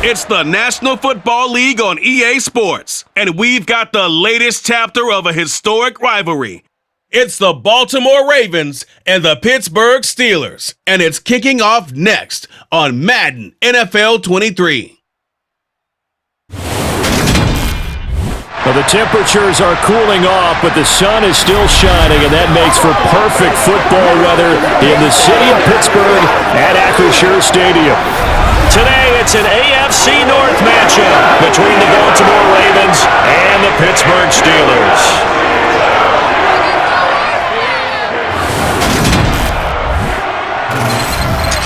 It's the National Football League on EA Sports, and we've got the latest chapter of a historic rivalry. It's the Baltimore Ravens and the Pittsburgh Steelers, and it's kicking off next on Madden NFL 23. Well, the temperatures are cooling off, but the sun is still shining, and that makes for perfect football weather in the city of Pittsburgh at Acrisure Stadium. Today, it's an AFC North matchup between the Baltimore Ravens and the Pittsburgh Steelers.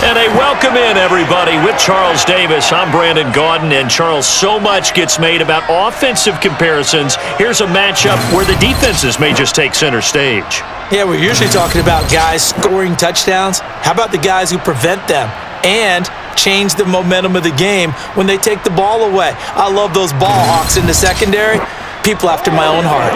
And a welcome in, everybody, with Charles Davis. I'm Brandon Gaudin, and Charles, so much gets made about offensive comparisons. Here's a matchup where the defenses may just take center stage. Yeah, we're usually talking about guys scoring touchdowns. How about the guys who prevent them and change the momentum of the game when they take the ball away? I love those ball hawks in the secondary. People after my own heart.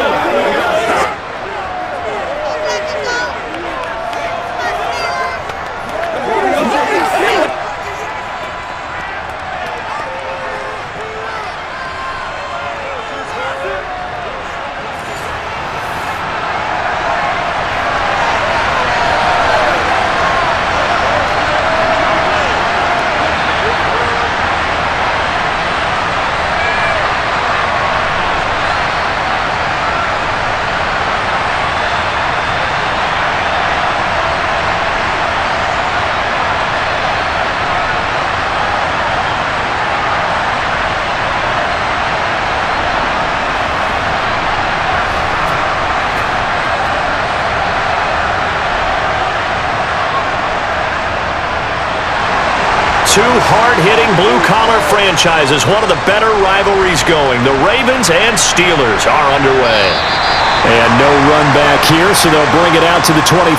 Two hard-hitting blue-collar franchises, one of the better rivalries going. The Ravens and Steelers are underway. And no run back here, so they'll bring it out to the 25.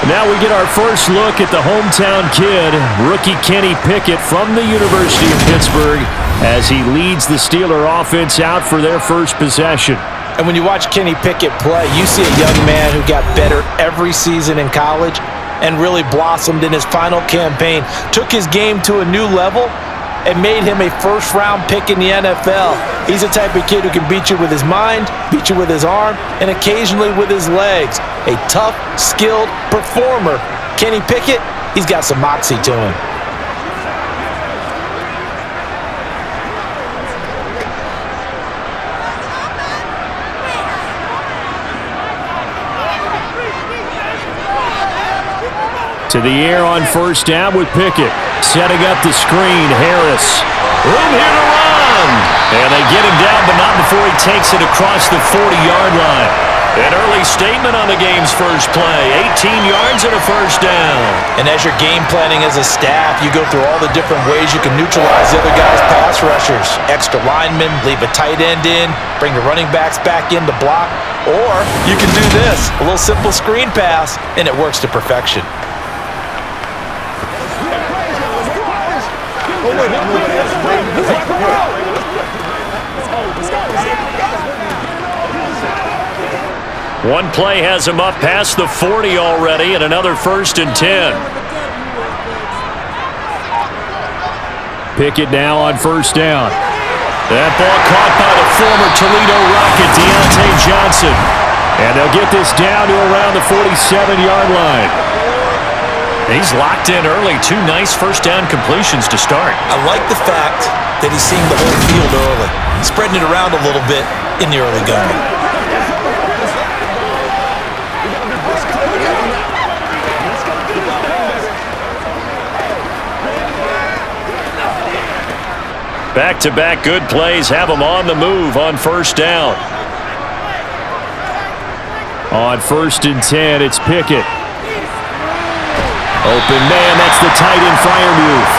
Now we get our first look at the hometown kid, rookie Kenny Pickett from the University of Pittsburgh, as he leads the Steeler offense out for their first possession. And when you watch Kenny Pickett play, you see a young man who got better every season in college and really blossomed in his final campaign, took his game to a new level, and made him a first-round pick in the NFL. He's the type of kid who can beat you with his mind, beat you with his arm, and occasionally with his legs. A tough, skilled performer. Kenny Pickett, he's got some moxie to him. To the air on first down with Pickett. Setting up the screen, Harris. Room here to run. And they get him down, but not before he takes it across the 40-yard line. An early statement on the game's first play. 18 yards and a first down. And as you're game planning as a staff, you go through all the different ways you can neutralize the other guy's pass rushers. Extra linemen, leave a tight end in, bring the running backs back in to block. Or you can do this, a little simple screen pass, and it works to perfection. One play has him up past the 40 already, and another 1st and 10. Pickett now on first down. That ball caught by the former Toledo Rocket, Deontay Johnson. And they'll get this down to around the 47-yard line. He's locked in early. Two nice first down completions to start. I like the fact that he's seeing the whole field early, spreading it around a little bit in the early going. Back-to-back good plays have him on the move on first down. On 1st and 10, it's Pickett. Open man, that's the tight end Freiermuth.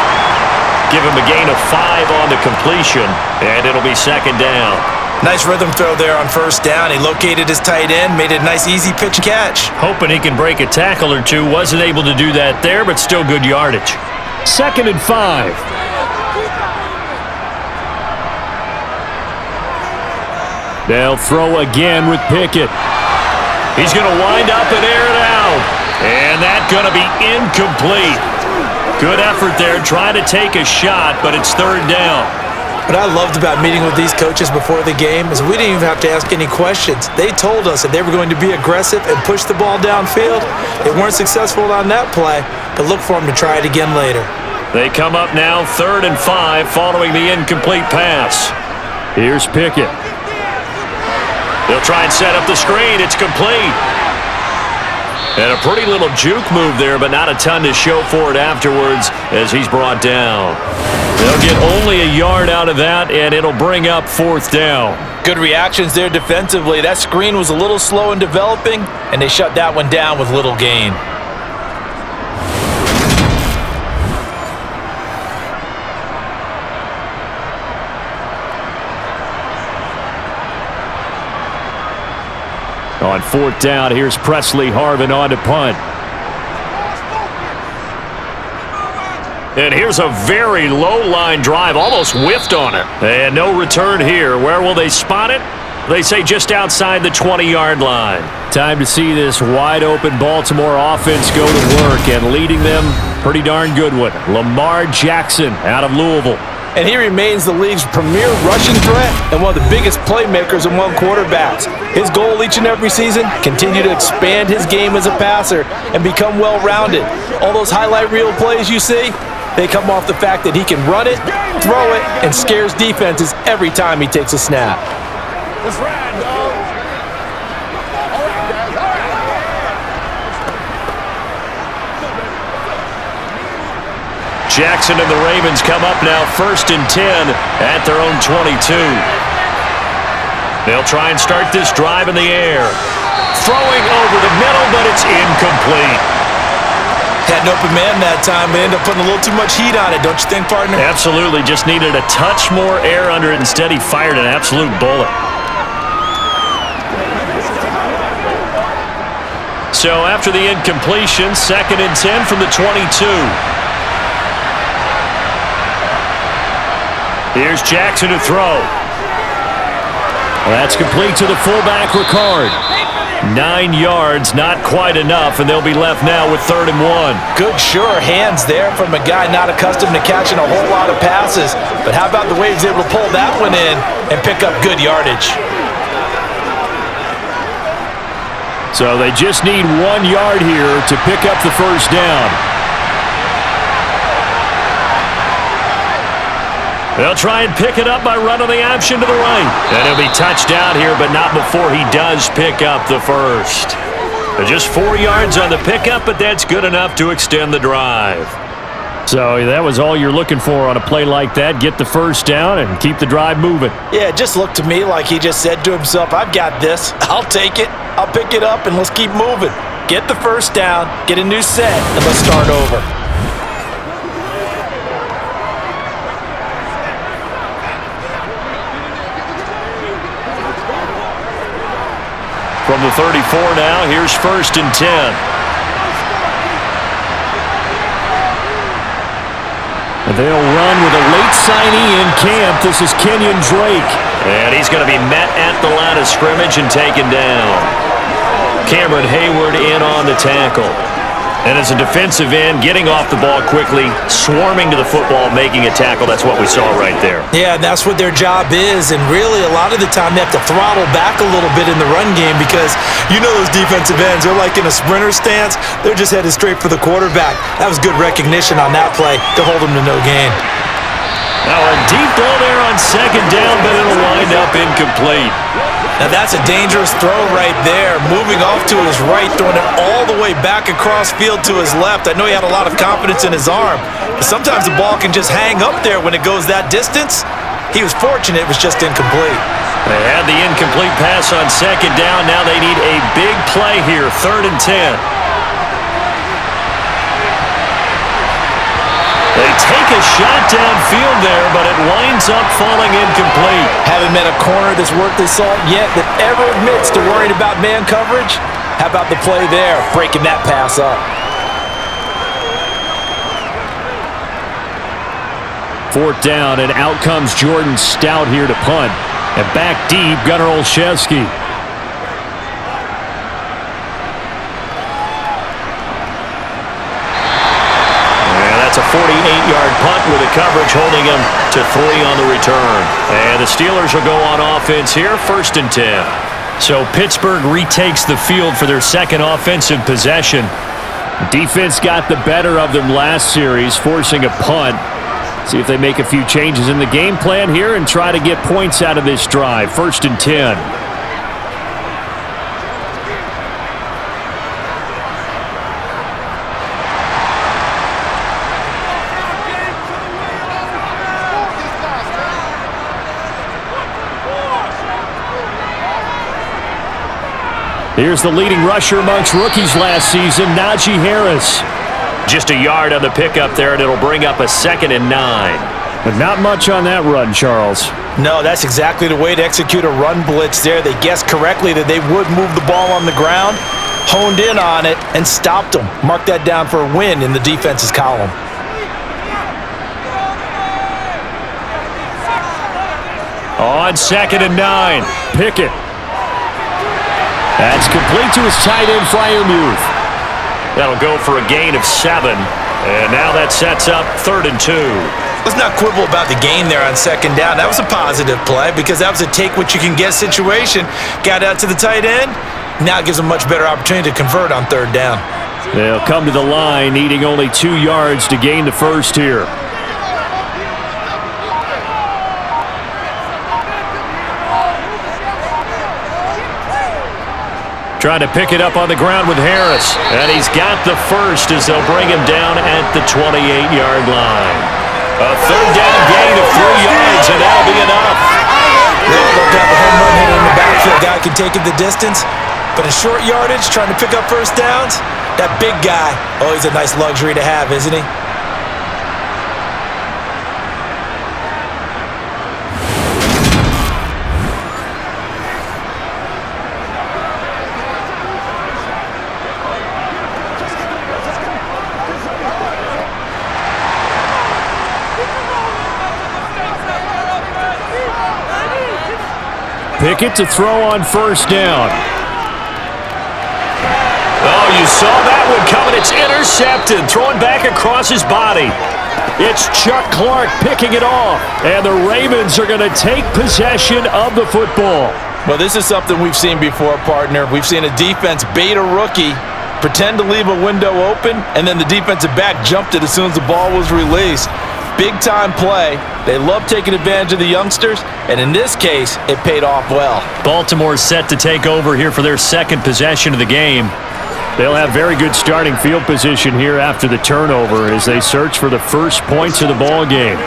Give him a gain of 5 on the completion, and it'll be 2nd down. Nice rhythm throw there on first down. He located his tight end, made a nice easy pitch catch. Hoping he can break a tackle or two. Wasn't able to do that there, but still good yardage. 2nd and 5. They'll throw again with Pickett. He's going to wind up and air it out. And that's going to be incomplete. Good effort there, trying to take a shot, but it's third down. What I loved about meeting with these coaches before the game is we didn't even have to ask any questions. They told us that they were going to be aggressive and push the ball downfield. They weren't successful on that play, but look for them to try it again later. They come up now 3rd and 5 following the incomplete pass. Here's Pickett. They'll try and set up the screen. It's complete. And a pretty little juke move there, but not a ton to show for it afterwards as he's brought down. They'll get only a yard out of that, and it'll bring up 4th down. Good reactions there defensively. That screen was a little slow in developing, and they shut that one down with little gain. On 4th down, here's Presley Harvin on to punt. And here's a very low-line drive, almost whiffed on it. And no return here. Where will they spot it? They say just outside the 20-yard line. Time to see this wide-open Baltimore offense go to work, and leading them, pretty darn good one. Lamar Jackson out of Louisville. And he remains the league's premier rushing threat and one of the biggest playmakers among quarterbacks. His goal each and every season, continue to expand his game as a passer and become well-rounded. All those highlight reel plays you see, they come off the fact that he can run it, throw it, and scares defenses every time he takes a snap. Jackson and the Ravens come up now 1st and 10 at their own 22. They'll try and start this drive in the air. Throwing over the middle, but it's incomplete. Had an open man that time, but ended up putting a little too much heat on it, don't you think, partner? Absolutely. Just needed a touch more air under it. Instead, he fired an absolute bullet. So after the incompletion, 2nd and 10 from the 22. Here's Jackson to throw. That's complete to the fullback, Ricard. 9 yards, not quite enough, and they'll be left now with 3rd and 1. Good, sure hands there from a guy not accustomed to catching a whole lot of passes. But how about the way he's able to pull that one in and pick up good yardage? So they just need 1 yard here to pick up the 1st down. They'll try and pick it up by running the option to the right. And he'll be touched down here, but not before he does pick up the 1st. Just 4 yards on the pickup, but that's good enough to extend the drive. So that was all you're looking for on a play like that. Get the 1st down and keep the drive moving. Yeah, it just looked to me like he just said to himself, I've got this. I'll take it. I'll pick it up, and let's keep moving. Get the 1st down, get a new set, and let's start over. From the 34 now, here's 1st and 10. And they'll run with a late signee in camp. This is Kenyon Drake. And he's going to be met at the line of scrimmage and taken down. Cameron Hayward in on the tackle. And as a defensive end, getting off the ball quickly, swarming to the football, making a tackle. That's what we saw right there. Yeah, and that's what their job is. And really, a lot of the time, they have to throttle back a little bit in the run game because you know those defensive ends, they're like in a sprinter stance. They're just headed straight for the quarterback. That was good recognition on that play to hold them to no gain. Now a deep ball there on 2nd down, but it'll wind up incomplete. Now that's a dangerous throw right there. Moving off to his right, throwing it all the way back across field to his left. I know he had a lot of confidence in his arm, but sometimes the ball can just hang up there when it goes that distance. He was fortunate it was just incomplete. They had the incomplete pass on 2nd down. Now they need a big play here, 3rd and 10. They take a shot downfield there, but it winds up falling incomplete. Haven't met a corner that's worth his salt yet that ever admits to worrying about man coverage. How about the play there, breaking that pass up? 4th down, and out comes Jordan Stout here to punt. And back deep, Gunnar Olszewski. That's a with the coverage holding him to 3 on the return. And the Steelers will go on offense here, 1st and 10. So Pittsburgh retakes the field for their second offensive possession. Defense got the better of them last series, forcing a punt. See if they make a few changes in the game plan here and try to get points out of this drive. 1st and 10. Here's the leading rusher amongst rookies last season, Najee Harris. Just a yard on the pickup there, and it'll bring up a 2nd and 9. But not much on that run, Charles. No, that's exactly the way to execute a run blitz there. They guessed correctly that they would move the ball on the ground, honed in on it, and stopped them. Mark that down for a win in the defense's column. On 2nd and 9, Pickett. That's complete to his tight end, Freiermuth. That'll go for a gain of 7. And now that sets up 3rd and 2. Let's not quibble about the gain there on 2nd down. That was a positive play because that was a take-what-you-can-get situation. Got out to the tight end. Now it gives them a much better opportunity to convert on 3rd down. They'll come to the line, needing only 2 yards to gain the first here. Trying to pick it up on the ground with Harris. And he's got the first as they'll bring him down at the 28-yard line. A 3rd down gain of 3 yards, and that'll be enough. Look out, the home run hitter in the backfield. Guy can take it the distance. But in short yardage, trying to pick up first downs, that big guy, oh, he's a nice luxury to have, isn't he? Pickett to throw on 1st down. Oh, you saw that one coming. It's intercepted. Throwing back across his body. It's Chuck Clark picking it off. And the Ravens are going to take possession of the football. Well, this is something we've seen before, partner. We've seen a defense bait a rookie, pretend to leave a window open, and then the defensive back jumped it as soon as the ball was released. Big-time play. They love taking advantage of the youngsters, and in this case, it paid off well. Baltimore set to take over here for their second possession of the game. They'll have very good starting field position here after the turnover as they search for the first points of the ball game.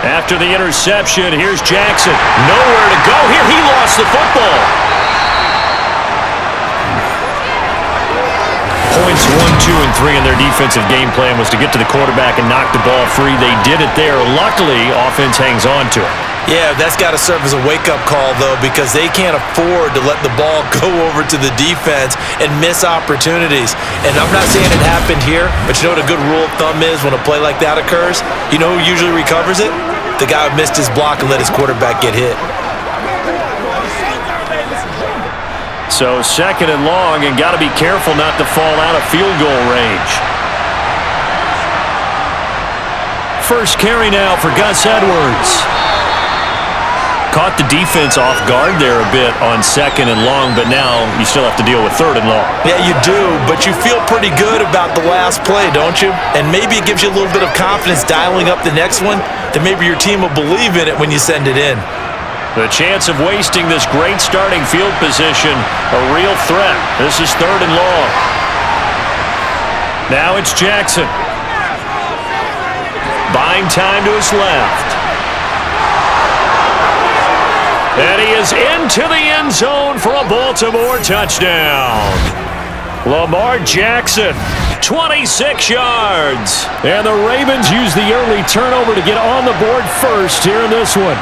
After the interception, here's Jackson. Nowhere to go here. He lost the football. Points 1, 2, and 3 in their defensive game plan was to get to the quarterback and knock the ball free. They did it there. Luckily, offense hangs on to it. Yeah, that's got to serve as a wake-up call, though, because they can't afford to let the ball go over to the defense and miss opportunities. And I'm not saying it happened here, but you know what a good rule of thumb is when a play like that occurs? You know who usually recovers it? The guy who missed his block and let his quarterback get hit. So 2nd and long, and got to be careful not to fall out of field goal range. First carry now for Gus Edwards. Caught the defense off guard there a bit on 2nd and long, but now you still have to deal with 3rd and long. Yeah, you do, but you feel pretty good about the last play, don't you? And maybe it gives you a little bit of confidence dialing up the next one, that maybe your team will believe in it when you send it in. The chance of wasting this great starting field position, a real threat. This is 3rd and long. Now it's Jackson. Buying time to his left. And he is into the end zone for a Baltimore touchdown. Lamar Jackson, 26 yards. And the Ravens use the early turnover to get on the board first here in this one.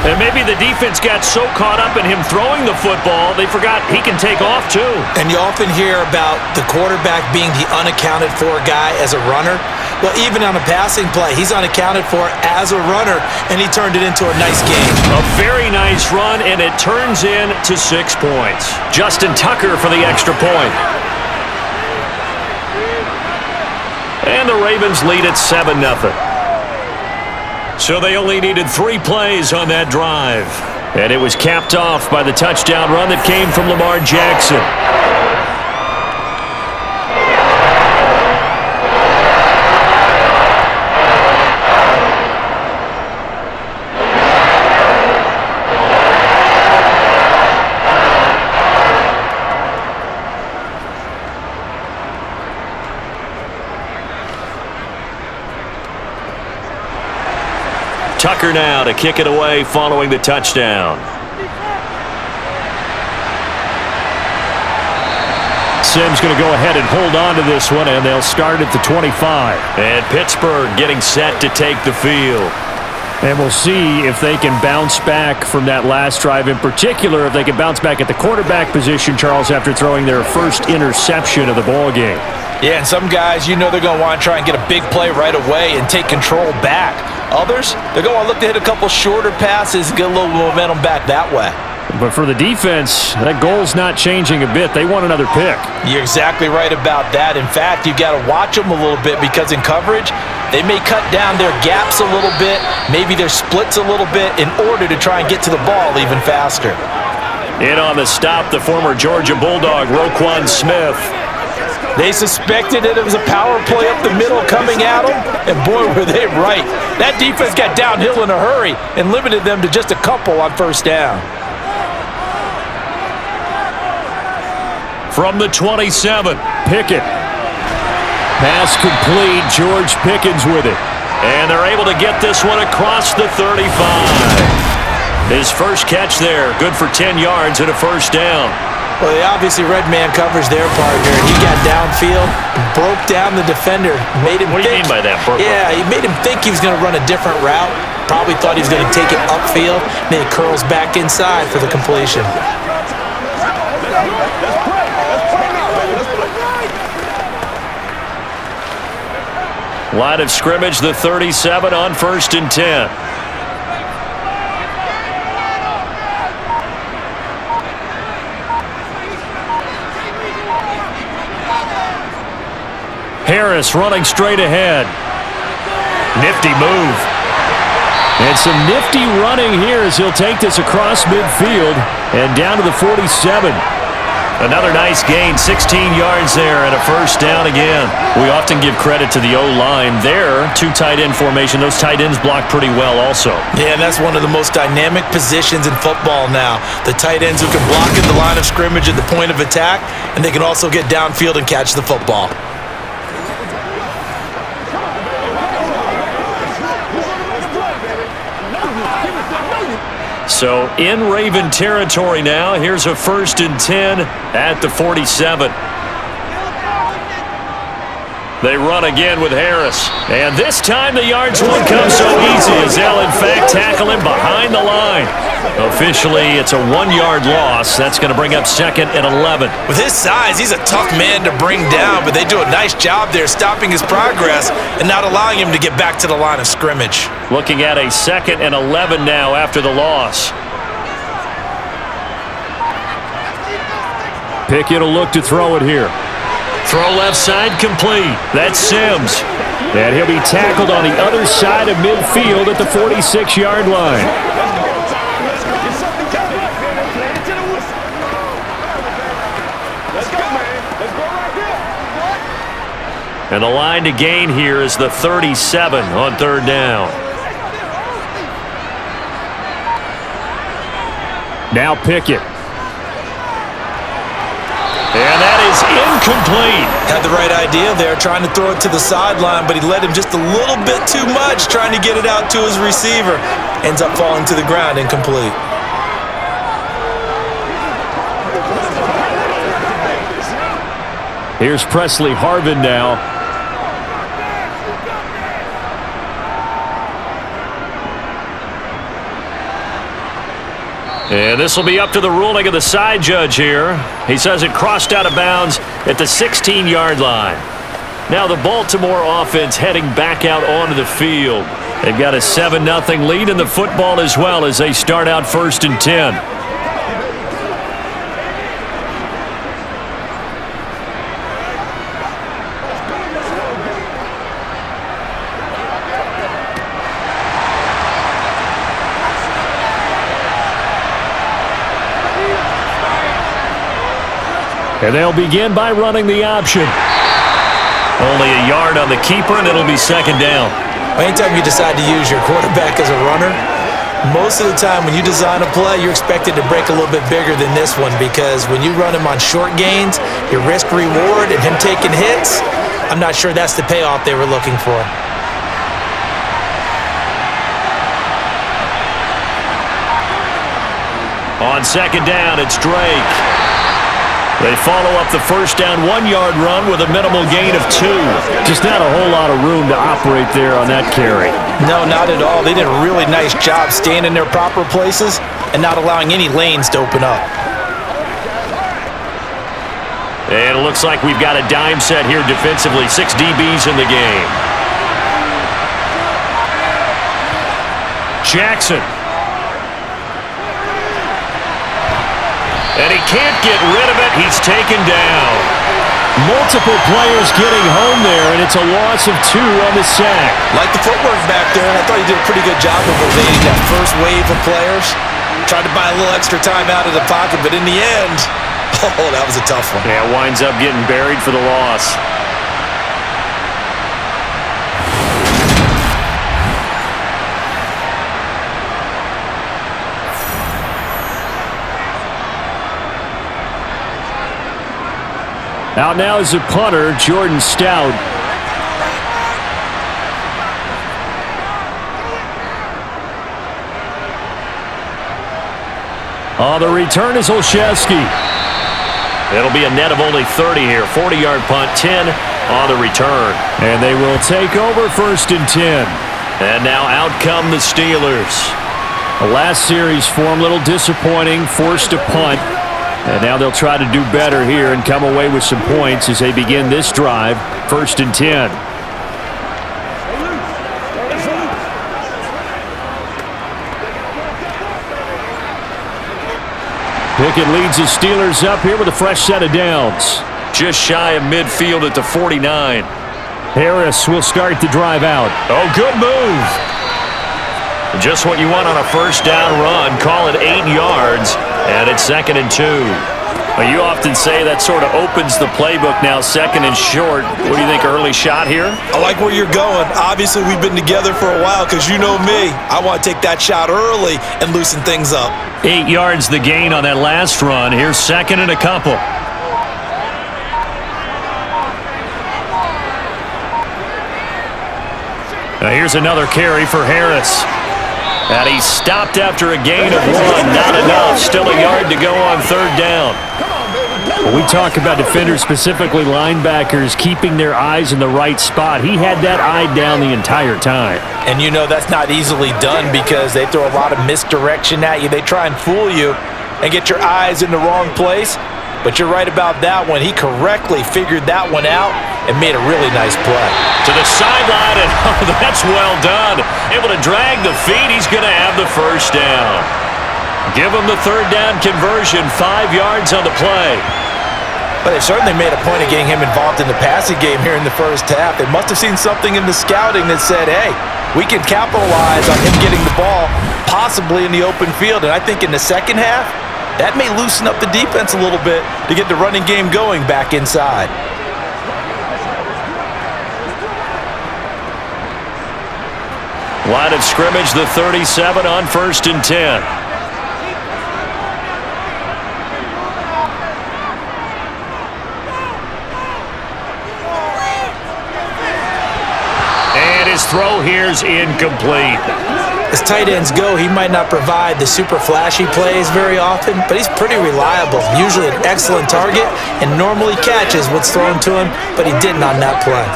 And maybe the defense got so caught up in him throwing the football, they forgot he can take off too. And you often hear about the quarterback being the unaccounted for guy as a runner. Well, even on a passing play, he's unaccounted for as a runner, and he turned it into a nice game. A very nice run, and it turns into 6 points. Justin Tucker for the extra point. And the Ravens lead at 7-0. So they only needed 3 plays on that drive. And it was capped off by the touchdown run that came from Lamar Jackson. Tucker now to kick it away following the touchdown. Sims going to go ahead and hold on to this one, and they'll start at the 25. And Pittsburgh getting set to take the field. And we'll see if they can bounce back from that last drive. In particular, if they can bounce back at the quarterback position, Charles, after throwing their first interception of the ballgame. Yeah, and some guys, you know they're going to want to try and get a big play right away and take control back. Others, they're going to look to hit a couple shorter passes and get a little momentum back that way. But for the defense, that goal's not changing a bit. They want another pick. You're exactly right about that. In fact, you've got to watch them a little bit because in coverage, they may cut down their gaps a little bit, maybe their splits a little bit in order to try and get to the ball even faster. In on the stop, the former Georgia Bulldog, Roquan Smith. They suspected that it was a power play up the middle coming at them, and boy, were they right. That defense got downhill in a hurry and limited them to just a couple on first down. From the 27, Pickett. Pass complete, George Pickens with it. And they're able to get this one across the 35. His first catch there, good for 10 yards and a first down. Well, they obviously red man covers their partner. He got downfield, broke down the defender, made him What do you mean by that, Burko? Yeah, he made him think he was going to run a different route. Probably thought he was going to take it upfield. Then he curls back inside for the completion. Line of scrimmage, the 37 on 1st and 10. Harris running straight ahead. Nifty move. And some nifty running here as he'll take this across midfield and down to the 47. Another nice gain, 16 yards there and a first down again. We often give credit to the O-line there. 2 tight end formation. Those tight ends block pretty well also. Yeah, and that's one of the most dynamic positions in football now. The tight ends who can block at the line of scrimmage at the point of attack, and they can also get downfield and catch the football. So in Raven territory now. Here's a 1st and 10 at the 47. They run again with Harris. And this time the yards won't come so easy as they'll in fact tackle him behind the line. Officially, it's a 1-yard loss. That's going to bring up 2nd and 11. With his size, he's a tough man to bring down, but they do a nice job there stopping his progress and not allowing him to get back to the line of scrimmage. Looking at a 2nd and 11 now after the loss. Pickett will look to throw it here. Throw left side complete. That's Sims. And he'll be tackled on the other side of midfield at the 46-yard line. And the line to gain here is the 37 on 3rd down. Now Pickett. And that is incomplete. Had the right idea there, trying to throw it to the sideline, but he led him just a little bit too much, trying to get it out to his receiver. Ends up falling to the ground, incomplete. Here's Presley Harvin now. And this will be up to the ruling of the side judge here. He says it crossed out of bounds at the 16-yard line. Now the Baltimore offense heading back out onto the field. They've got a 7-0 lead in the football as well as they start out 1st and 10. And they'll begin by running the option. Only a yard on the keeper, and it'll be 2nd down. Anytime you decide to use your quarterback as a runner, most of the time when you design a play, you're expected to break a little bit bigger than this one, because when you run him on short gains, your risk-reward and him taking hits, I'm not sure that's the payoff they were looking for. On 2nd down, it's Drake. They follow up the 1st down 1-yard run with a minimal gain of 2. Just not a whole lot of room to operate there on that carry. No, not at all. They did a really nice job staying in their proper places and not allowing any lanes to open up. And it looks like we've got a dime set here defensively. 6 DBs in the game. Jackson. And he can't get rid of it. He's taken down. Multiple players getting home there, and it's a loss of 2 on the sack. Like the footwork back there, and I thought he did a pretty good job of evading that first wave of players. Tried to buy a little extra time out of the pocket, but in the end, oh, that was a tough one. Yeah, winds up getting buried for the loss. Out now is a punter, Jordan Stout. On the return is Olszewski. It'll be a net of only 30 here. 40-yard punt, 10 on the return. And they will take over 1st and 10. And now out come the Steelers. The last series form a little disappointing, forced to punt. And now they'll try to do better here and come away with some points as they begin this drive, 1st and 10. Pickett leads the Steelers up here with a fresh set of downs. Just shy of midfield at the 49. Harris will start the drive out. Oh, good move. Just what you want on a 1st down run. Call it 8 yards. And it's 2nd and 2. Well, you often say that sort of opens the playbook now, 2nd and short. What do you think, early shot here? I like where you're going. Obviously, we've been together for a while because you know me. I want to take that shot early and loosen things up. 8 yards the gain on that last run. Here's 2nd and a couple. Now here's another carry for Harris. And he stopped after a gain of 1. Not enough. Still a yard to go on 3rd down. When we talk about defenders, specifically linebackers, keeping their eyes in the right spot, he had that eye down the entire time. And you know that's not easily done because they throw a lot of misdirection at you. They try and fool you and get your eyes in the wrong place. But you're right about that one. He correctly figured that one out and made a really nice play. To the sideline, and oh, that's well done. Able to drag the feet. He's going to have the 1st down. Give him the 3rd down conversion. 5 yards on the play. But they certainly made a point of getting him involved in the passing game here in the 1st half. They must have seen something in the scouting that said, hey, we can capitalize on him getting the ball possibly in the open field. And I think in the 2nd half, that may loosen up the defense a little bit to get the running game going back inside. Line of scrimmage, the 37 on 1st and 10. And his throw here's incomplete. As tight ends go, he might not provide the super flashy plays very often, but he's pretty reliable. Usually an excellent target and normally catches what's thrown to him, but he didn't on that play.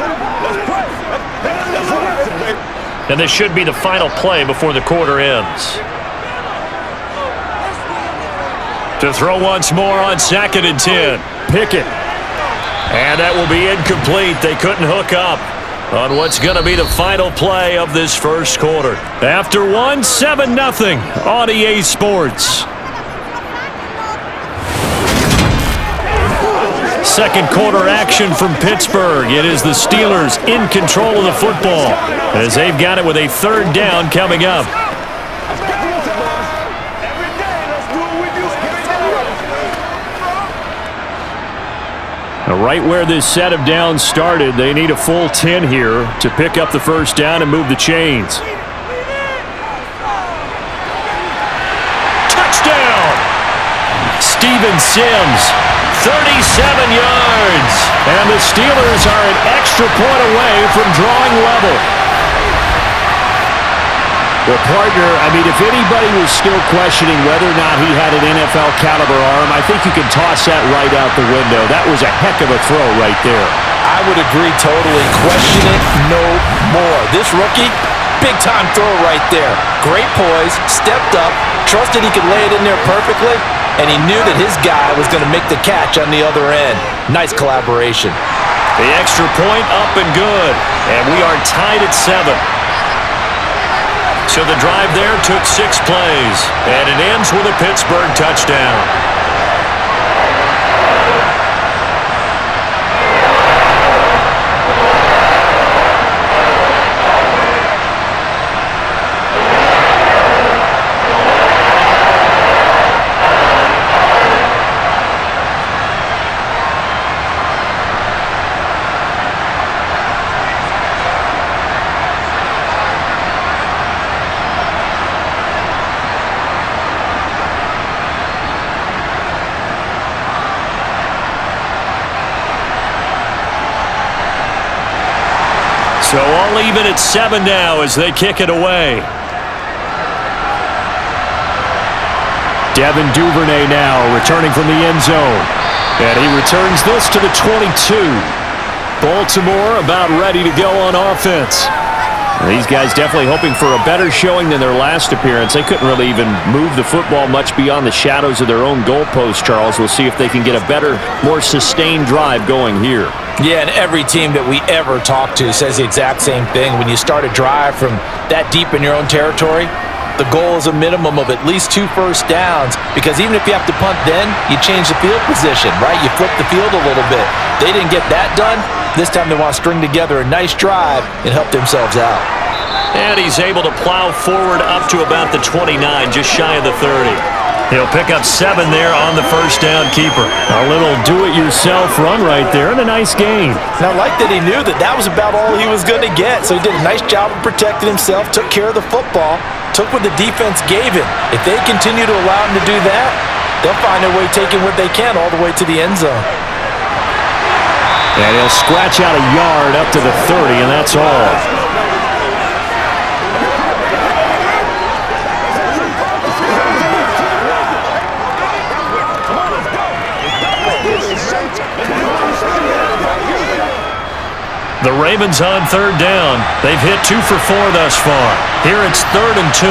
And this should be the final play before the quarter ends. To throw once more on 2nd and 10. Pickett. And that will be incomplete. They couldn't hook up on what's going to be the final play of this first quarter. After one, 7-0 on EA Sports. Second quarter action from Pittsburgh. It is the Steelers in control of the football as they've got it with a third down coming up. Right where this set of downs started, they need a full 10 here to pick up the first down and move the chains. Touchdown! Steven Sims, 37 yards. And the Steelers are an extra point away from drawing level. Well, partner, I mean, if anybody was still questioning whether or not he had an NFL caliber arm, I think you can toss that right out the window. That was a heck of a throw right there. I would agree totally. Question it no more. This rookie, big-time throw right there. Great poise, stepped up, trusted he could lay it in there perfectly, and he knew that his guy was going to make the catch on the other end. Nice collaboration. The extra point up and good, and we are tied at 7. So the drive there took 6 plays, and it ends with a Pittsburgh touchdown. So all even at 7 now as they kick it away. Devin Duvernay now returning from the end zone. And he returns this to the 22. Baltimore about ready to go on offense. These guys definitely hoping for a better showing than their last appearance. They couldn't really even move the football much beyond the shadows of their own goalpost, Charles. We'll see if they can get a better, more sustained drive going here. Yeah, and every team that we ever talk to says the exact same thing. When you start a drive from that deep in your own territory, the goal is a minimum of at least 2 first downs, because even if you have to punt then, you change the field position, right? You flip the field a little bit. They didn't get that done. This time they want to string together a nice drive and help themselves out. And he's able to plow forward up to about the 29, just shy of the 30. He'll pick up 7 there on the first down keeper. A little do-it-yourself run right there and a nice gain. And I like that he knew that that was about all he was going to get. So he did a nice job of protecting himself, took care of the football, took what the defense gave him. If they continue to allow him to do that, they'll find their way taking what they can all the way to the end zone. And he'll scratch out a yard up to the 30, and that's all. The Ravens on third down. They've hit 2 for 4 thus far. Here it's 3rd and 2.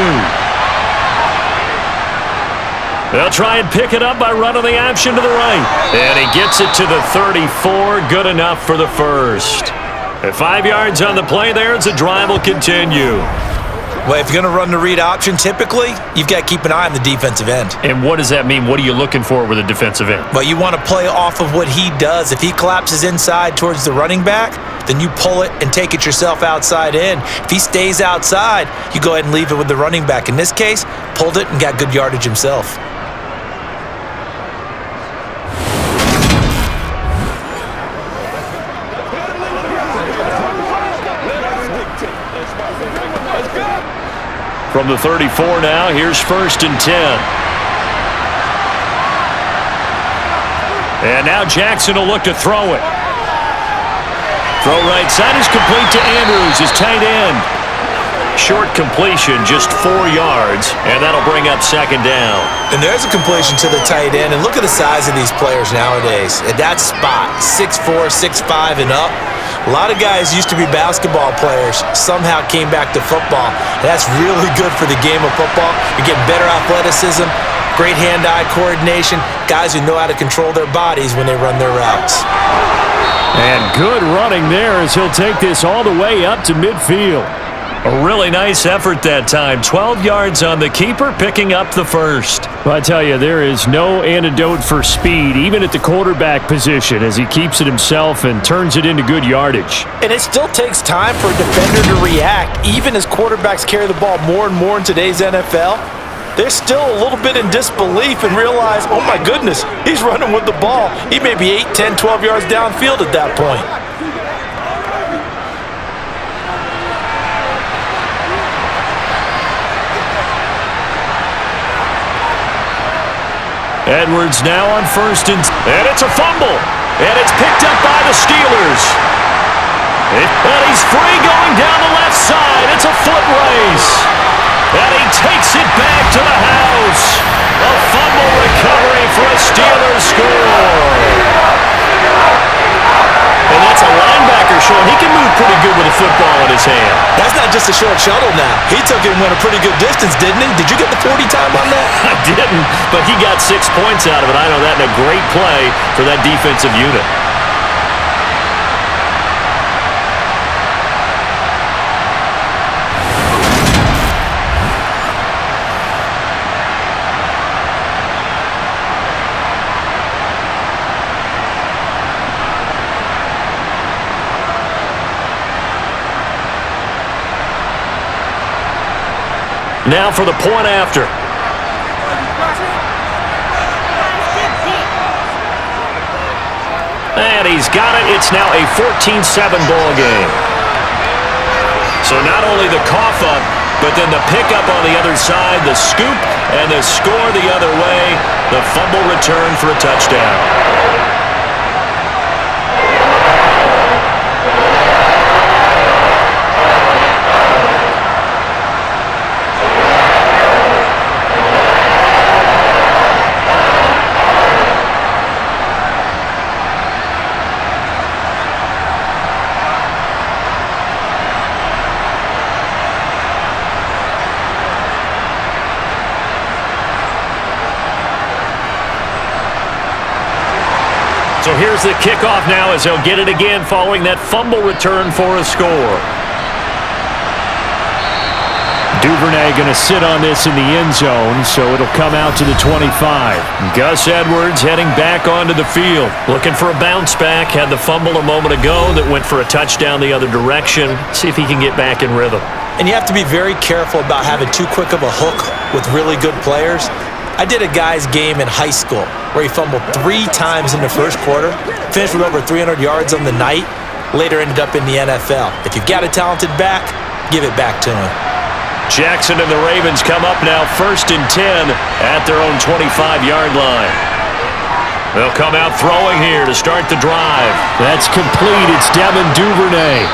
They'll try and pick it up by running the option to the right. And he gets it to the 34. Good enough for the first. At 5 yards on the play there as the drive will continue. Well, if you're going to run the read option, typically, you've got to keep an eye on the defensive end. And what does that mean? What are you looking for with a defensive end? Well, you want to play off of what he does. If he collapses inside towards the running back, then you pull it and take it yourself outside in. If he stays outside, you go ahead and leave it with the running back. In this case, pulled it and got good yardage himself. From the 34 now, here's 1st and 10. And now Jackson will look to throw it. Throw right side is complete to Andrews, his tight end. Short completion, just 4 yards, and that'll bring up 2nd down. And there's a completion to the tight end, and look at the size of these players nowadays. At that spot, 6'4", 6'5", and up. A lot of guys used to be basketball players, somehow came back to football. And that's really good for the game of football. You're getting better athleticism, great hand-eye coordination, guys who know how to control their bodies when they run their routes. And good running there as he'll take this all the way up to midfield. A really nice effort that time. 12 yards on the keeper, picking up the first. Well, I tell you, there is no antidote for speed, even at the quarterback position, as he keeps it himself and turns it into good yardage. And it still takes time for a defender to react. Even as quarterbacks carry the ball more and more in today's NFL, they're still a little bit in disbelief and realize, oh my goodness, he's running with the ball. He may be 8, 10, 12 yards downfield at that point. Edwards now on first and it's a fumble. And it's picked up by the Steelers. And he's free going down the left side. It's a foot race. And he takes it back to the house. A fumble recovery for a Steelers score. And that's a linebacker showing he can move pretty good with a football in his hand. That's not just a short shuttle now. He took it and went a pretty good distance, didn't he? Did you get the 40 time on that? I didn't, but he got 6 points out of it. I know that in a great play for that defensive unit. Now for the point after. And he's got it. It's now a 14-7 ball game. So not only the cough up, but then the pickup on the other side, the scoop, and the score the other way. The fumble return for a touchdown. So here's the kickoff now as he'll get it again following that fumble return for a score. Duvernay going to sit on this in the end zone, so it'll come out to the 25. Gus Edwards heading back onto the field. Looking for a bounce back. Had the fumble a moment ago that went for a touchdown the other direction. See if he can get back in rhythm. And you have to be very careful about having too quick of a hook with really good players. I did a guy's game in high school where he fumbled 3 times in the first quarter, finished with over 300 yards on the night, later ended up in the NFL. If you've got a talented back, give it back to him. Jackson and the Ravens come up now 1st and 10 at their own 25-yard line. They'll come out throwing here to start the drive. That's complete. It's Devin Duvernay.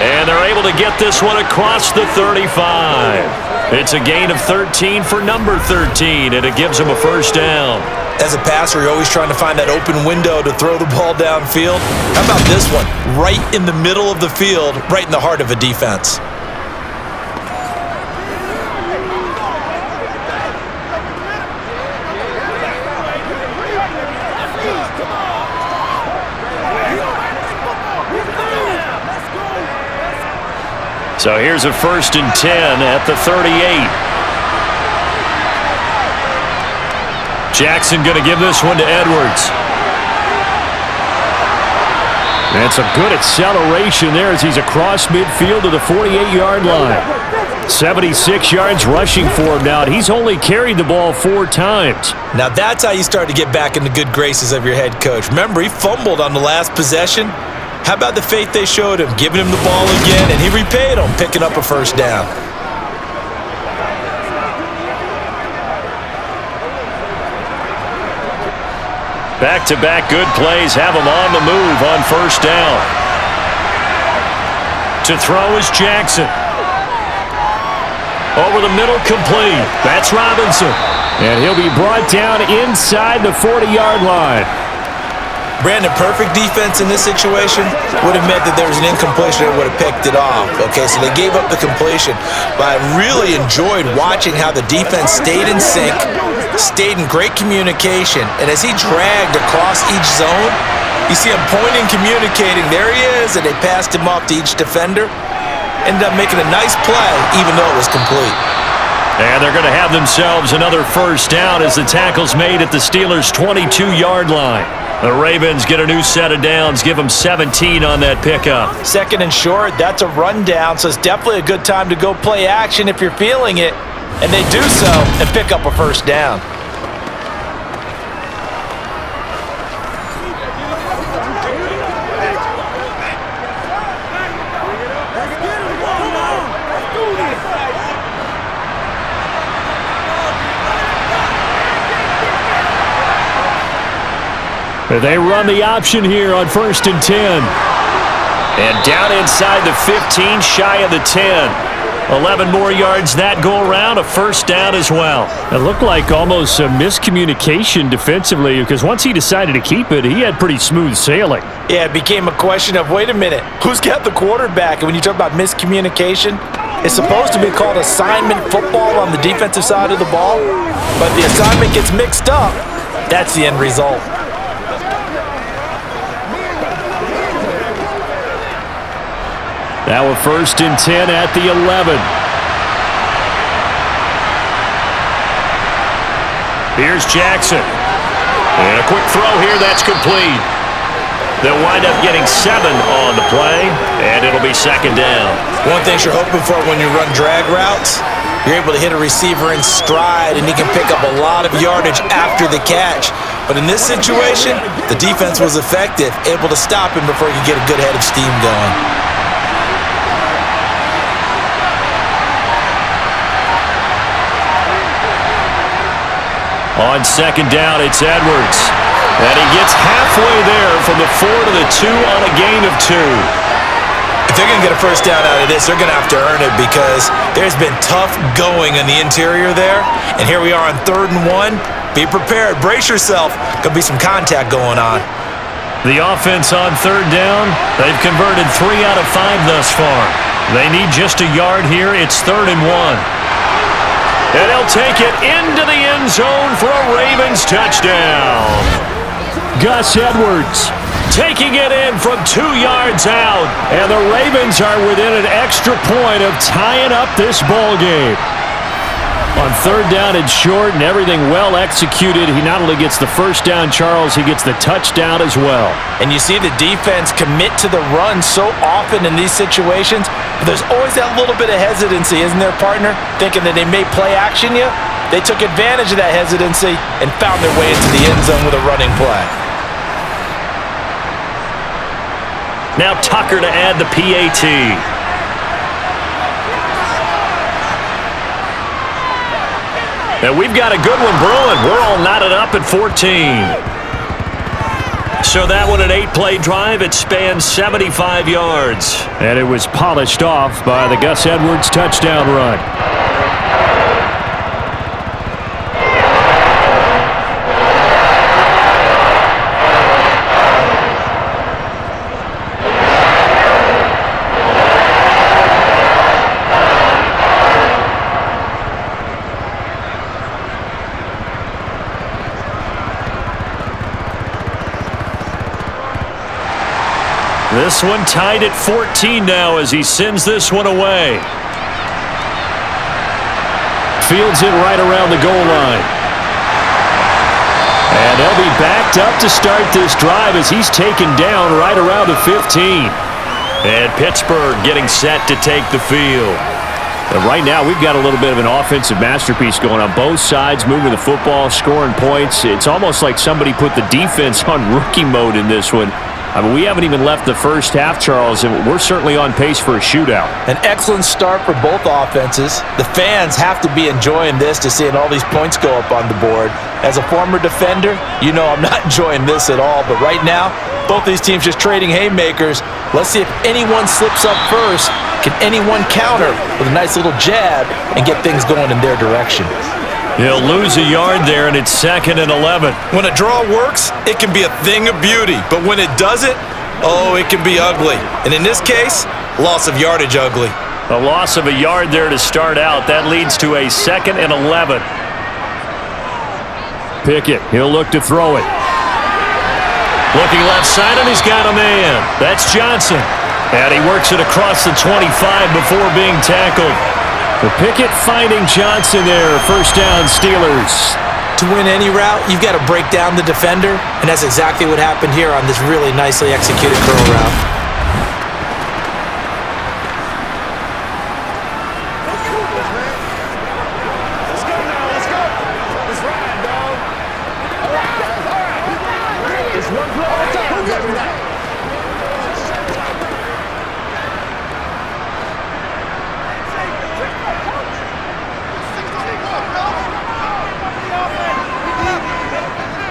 And they're able to get this one across the 35. It's a gain of 13 for number 13, and it gives him a first down. As a passer, you're always trying to find that open window to throw the ball downfield. How about this one? Right in the middle of the field, right in the heart of a defense. So here's a 1st and 10 at the 38. Jackson going to give this one to Edwards. That's a good acceleration there as he's across midfield to the 48-yard line. 76 yards rushing for him now, and he's only carried the ball 4 times. Now that's how you start to get back in the good graces of your head coach. Remember, he fumbled on the last possession. How about the faith they showed him, giving him the ball again, and he repaid them, picking up a first down. Back-to-back good plays have him on the move on first down. To throw is Jackson. Over the middle, complete. That's Robinson. And he'll be brought down inside the 40-yard line. Brandon, perfect defense in this situation would have meant that there was an incompletion that would have picked it off. Okay, so they gave up the completion. But I really enjoyed watching how the defense stayed in sync, stayed in great communication, and as he dragged across each zone, You see him pointing, communicating. There he is, and they passed him off to each defender. Ended up making a nice play, even though it was complete. And they're going to have themselves another first down as the tackle's made at the Steelers' 22-yard line. The Ravens get a new set of downs, give them 17 on that pickup. Second and short, that's a rundown, so it's definitely a good time to go play action if you're feeling it. And they do so and pick up a first down. They run the option here on 1st and 10. And down inside the 15, shy of the 10. 11 more yards that go around, a first down as well. It looked like almost a miscommunication defensively because once he decided to keep it, he had pretty smooth sailing. Yeah, it became a question of, wait a minute, who's got the quarterback? And when you talk about miscommunication, it's supposed to be called assignment football on the defensive side of the ball. But the assignment gets mixed up. That's the end result. Now a 1st and 10 at the 11. Here's Jackson. And a quick throw here, that's complete. They'll wind up getting 7 on the play, and it'll be 2nd down. One thing you're hoping for when you run drag routes, you're able to hit a receiver in stride, and he can pick up a lot of yardage after the catch. But in this situation, the defense was effective, able to stop him before he could get a good head of steam going. On 2nd down, it's Edwards. And he gets halfway there from the 4 to the 2 on a gain of 2. If they're going to get a first down out of this, they're going to have to earn it because there's been tough going in the interior there. And here we are on 3rd and 1. Be prepared. Brace yourself. Could be some contact going on. The offense on 3rd down, they've converted 3 out of 5 thus far. They need just a yard here. It's 3rd and 1. And he'll take it into the end zone for a Ravens touchdown. Gus Edwards taking it in from 2 yards out. And the Ravens are within an extra point of tying up this ball game. On 3rd down and short and everything well executed, he not only gets the first down, Charles, he gets the touchdown as well. And you see the defense commit to the run so often in these situations, but there's always that little bit of hesitancy, isn't there, partner? Thinking that they may play action you. They took advantage of that hesitancy and found their way into the end zone with a running play. Now Tucker to add the PAT. And we've got a good one brewing. We're all knotted up at 14. So that one, an 8-play drive. It spans 75 yards. And it was polished off by the Gus Edwards touchdown run. This one tied at 14 now as he sends this one away. Fields it right around the goal line. And they'll be backed up to start this drive as he's taken down right around the 15. And Pittsburgh getting set to take the field. And right now we've got a little bit of an offensive masterpiece going on both sides, moving the football, scoring points. It's almost like somebody put the defense on rookie mode in this one. I mean, we haven't even left the first half, Charles, and we're certainly on pace for a shootout. An excellent start for both offenses. The fans have to be enjoying this to seeing all these points go up on the board. As a former defender, you know I'm not enjoying this at all, but right now, both these teams just trading haymakers. Let's see if anyone slips up first. Can anyone counter with a nice little jab and get things going in their direction? He'll lose a yard there, and it's 2nd and 11. When a draw works, it can be a thing of beauty. But when it doesn't, oh, it can be ugly. And in this case, loss of yardage ugly. A loss of a yard there to start out. That leads to a 2nd and 11. Pickett, he'll look to throw it. Looking left side, and he's got a man. That's Johnson. And he works it across the 25 before being tackled. The Pickett finding Johnson there. First down, Steelers. To win any route, you've got to break down the defender, and that's exactly what happened here on this really nicely executed curl route.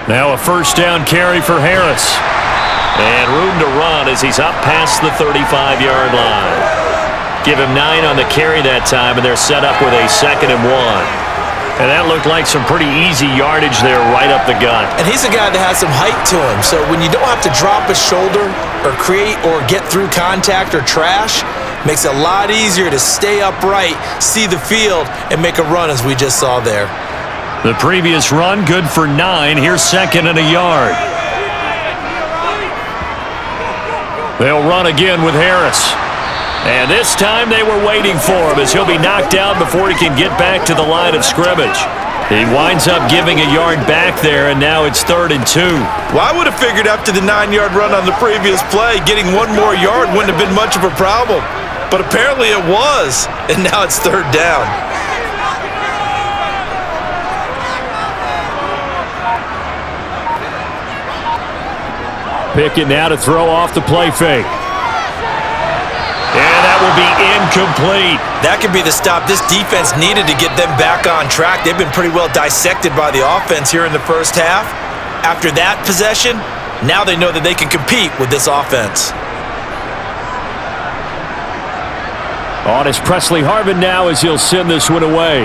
Now a first down carry for Harris. And room to run as he's up past the 35-yard line. Give him 9 on the carry that time, and they're set up with a 2nd and 1. And that looked like some pretty easy yardage there right up the gut. And he's a guy that has some height to him, so when you don't have to drop a shoulder or create or get through contact or trash, makes it a lot easier to stay upright, see the field, and make a run as we just saw there. The previous run, good for 9. Here's 2nd and a yard. They'll run again with Harris. And this time they were waiting for him as he'll be knocked out before he can get back to the line of scrimmage. He winds up giving a yard back there, and now it's 3rd and 2. Well, I would have figured after the 9-yard run on the previous play, getting 1 more yard wouldn't have been much of a problem. But apparently it was, and now it's 3rd down. Pickett now to throw off the play fake. And that will be incomplete. That could be the stop this defense needed to get them back on track. They've been pretty well dissected by the offense here in the first half. After that possession, now they know that they can compete with this offense. On is Presley Harvin now as he'll send this one away.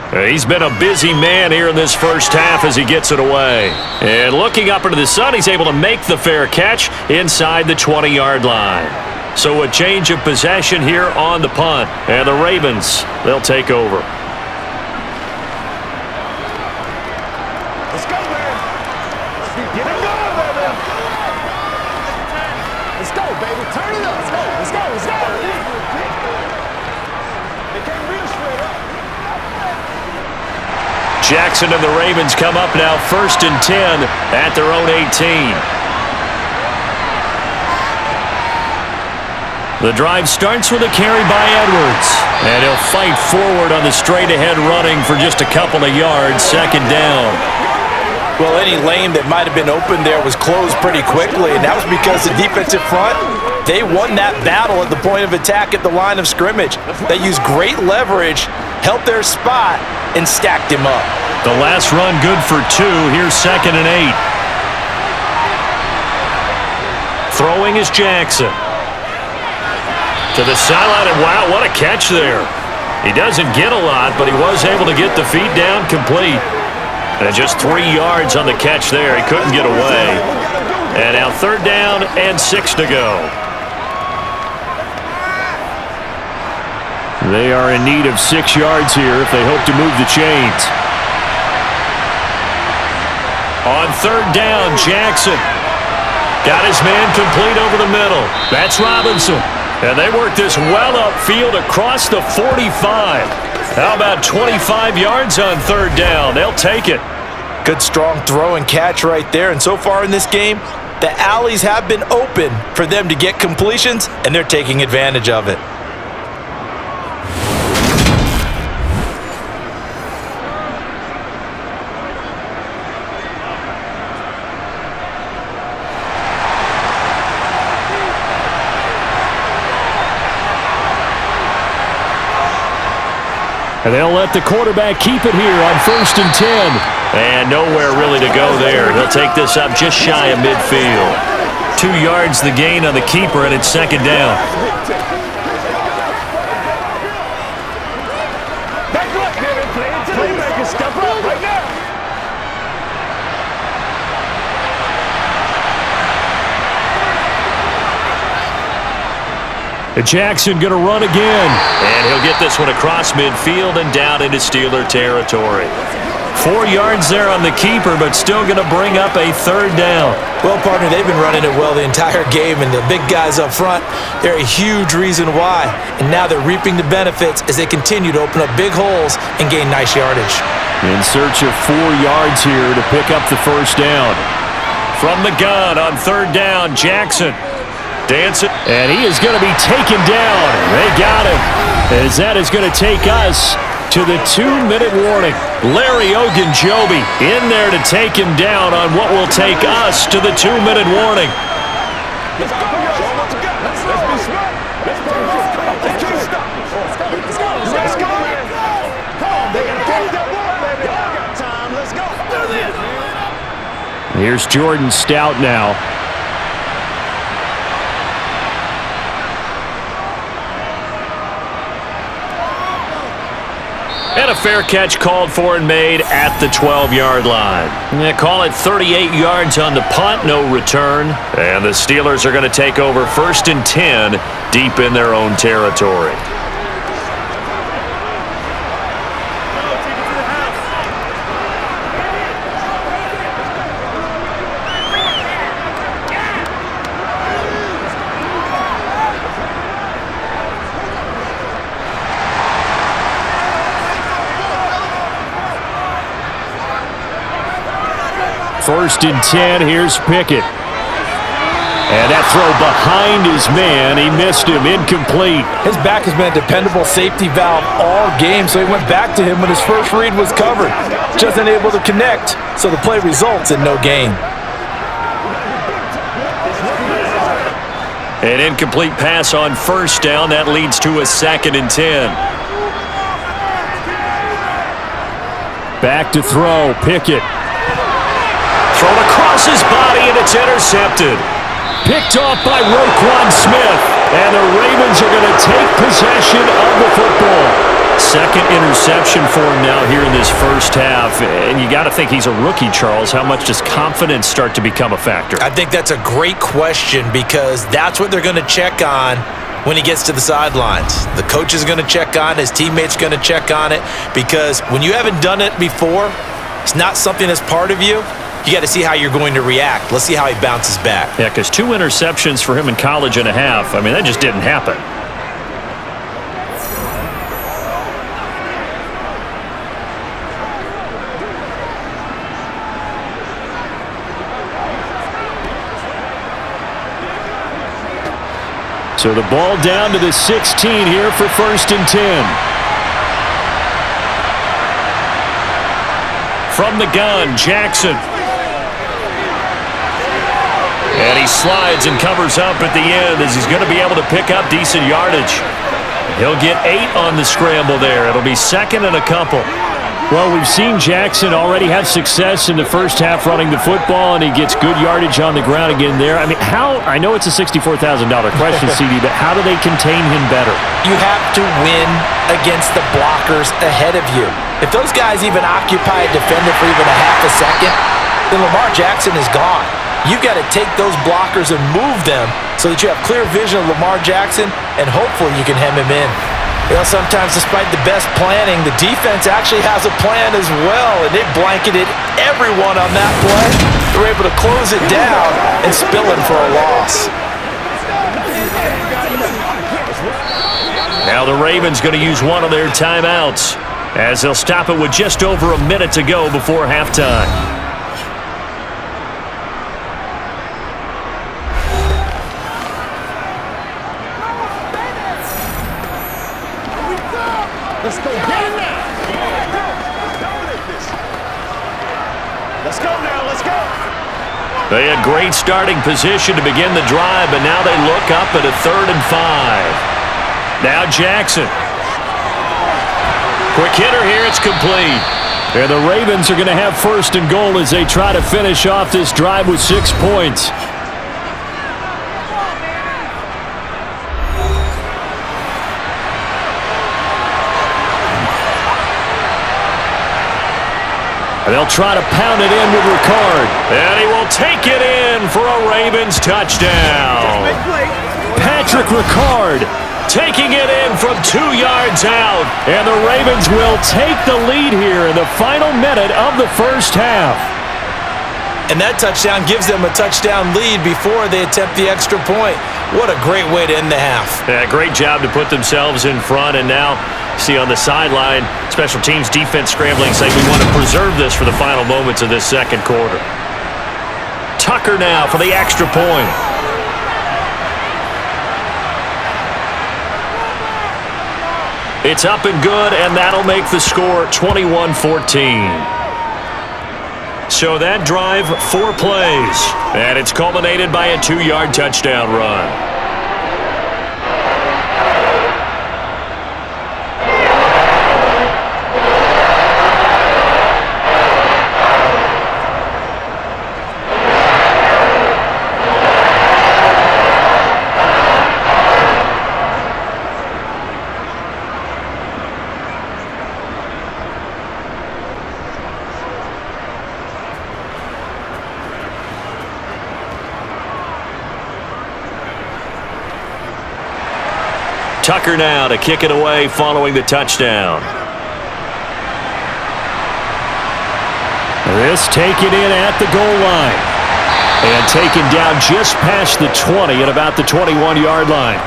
He's been a busy man here in this first half as he gets it away. And looking up into the sun, he's able to make the fair catch inside the 20-yard line. So a change of possession here on the punt. And the Ravens, they'll take over. Let's go, man. Get it going, baby. Let's go, baby. Turn it up. Let's go. Let's go. Let's go. They can't real straight up. Jackson and the Ravens come up now 1st and 10 at their own 18. The drive starts with a carry by Edwards. And he'll fight forward on the straight-ahead running for just a couple of yards, 2nd down. Well, any lane that might have been open there was closed pretty quickly, and that was because the defensive front, they won that battle at the point of attack at the line of scrimmage. They used great leverage, held their spot, and stacked him up. The last run good for 2. Here's 2nd and 8. Throwing is Jackson. To the sideline, and wow, what a catch there. He doesn't get a lot, but he was able to get the feet down complete. And just 3 yards on the catch there. He couldn't get away. And now 3rd down and 6 to go. They are in need of 6 yards here if they hope to move the chains. On 3rd down, Jackson. Got his man complete over the middle. That's Robinson. And they work this well upfield across the 45. How about 25 yards on 3rd down? They'll take it. Good strong throw and catch right there. And so far in this game, the alleys have been open for them to get completions, and they're taking advantage of it. And they'll let the quarterback keep it here on 1st and 10. And nowhere really to go there. He'll take this up just shy of midfield. 2 yards the gain on the keeper, and it's 2nd down. Back up, playmaker, step up right now. And Jackson going to run again. And he'll get this one across midfield and down into Steeler territory. 4 yards there on the keeper, but still going to bring up a 3rd down. Well, partner, they've been running it well the entire game, and the big guys up front, they're a huge reason why. And now they're reaping the benefits as they continue to open up big holes and gain nice yardage. In search of 4 yards here to pick up the 1st down. From the gun on 3rd down, Jackson. Dancing, and he is going to be taken down. They got him, as that is going to take us to the 2-minute warning. Larry Ogunjobi in there to take him down on what will take us to the 2-minute warning. Here's Jordan Stout now. And a fair catch called for and made at the 12-yard line. They call it 38 yards on the punt, no return. And the Steelers are going to take over 1st and 10 deep in their own territory. First and 10, here's Pickett. And that throw behind his man, he missed him, incomplete. His back has been a dependable safety valve all game, so he went back to him when his first read was covered. Just unable to connect, so the play results in no gain. An incomplete pass on 1st down, that leads to a 2nd and 10. Back to throw, Pickett. Thrown across his body, and it's intercepted. Picked off by Roquan Smith. And the Ravens are going to take possession of the football. 2nd interception for him now here in this 1st half. And you got to think he's a rookie, Charles. How much does confidence start to become a factor? I think that's a great question, because that's what they're going to check on when he gets to the sidelines. The coach is going to check on, his teammates are going to check on it, because when you haven't done it before, it's not something that's part of you. You got to see how you're going to react. Let's see how he bounces back. Yeah, because 2 interceptions for him in college and a half. I mean, that just didn't happen. So the ball down to the 16 here for 1st and 10. From the gun, Jackson. And he slides and covers up at the end as he's going to be able to pick up decent yardage. He'll get 8 on the scramble there. It'll be 2nd and a couple. Well, we've seen Jackson already have success in the 1st half running the football, and he gets good yardage on the ground again there. I mean, I know it's a $64,000 question, CD, but how do they contain him better? You have to win against the blockers ahead of you. If those guys even occupy a defender for even a half a second, then Lamar Jackson is gone. You've got to take those blockers and move them so that you have clear vision of Lamar Jackson, and hopefully you can hem him in. You know, sometimes despite the best planning, the defense actually has a plan as well, and they blanketed everyone on that play. They were able to close it down and spill him for a loss. Now the Ravens going to use one of their timeouts as they'll stop it with just over a minute to go before halftime. Let's go. Get it now. Let's go now. Let's go. They had great starting position to begin the drive, but now they look up at a 3rd and 5. Now Jackson. Quick hitter here. It's complete. And the Ravens are going to have 1st and goal as they try to finish off this drive with 6 points. They'll try to pound it in with Ricard. And he will take it in for a Ravens touchdown. Patrick Ricard taking it in from 2 yards out. And the Ravens will take the lead here in the final minute of the first half. And that touchdown gives them a touchdown lead before they attempt the extra point. What a great way to end the half. Yeah, great job to put themselves in front. And now, see on the sideline, special teams defense scrambling, saying we want to preserve this for the final moments of this second quarter. Tucker now for the extra point. It's up and good, and that'll make the score 21-14. So that drive, 4 plays, and it's culminated by a 2-yard touchdown run. Tucker now to kick it away following the touchdown. This taken in at the goal line. And taken down just past the 20 at about the 21-yard line.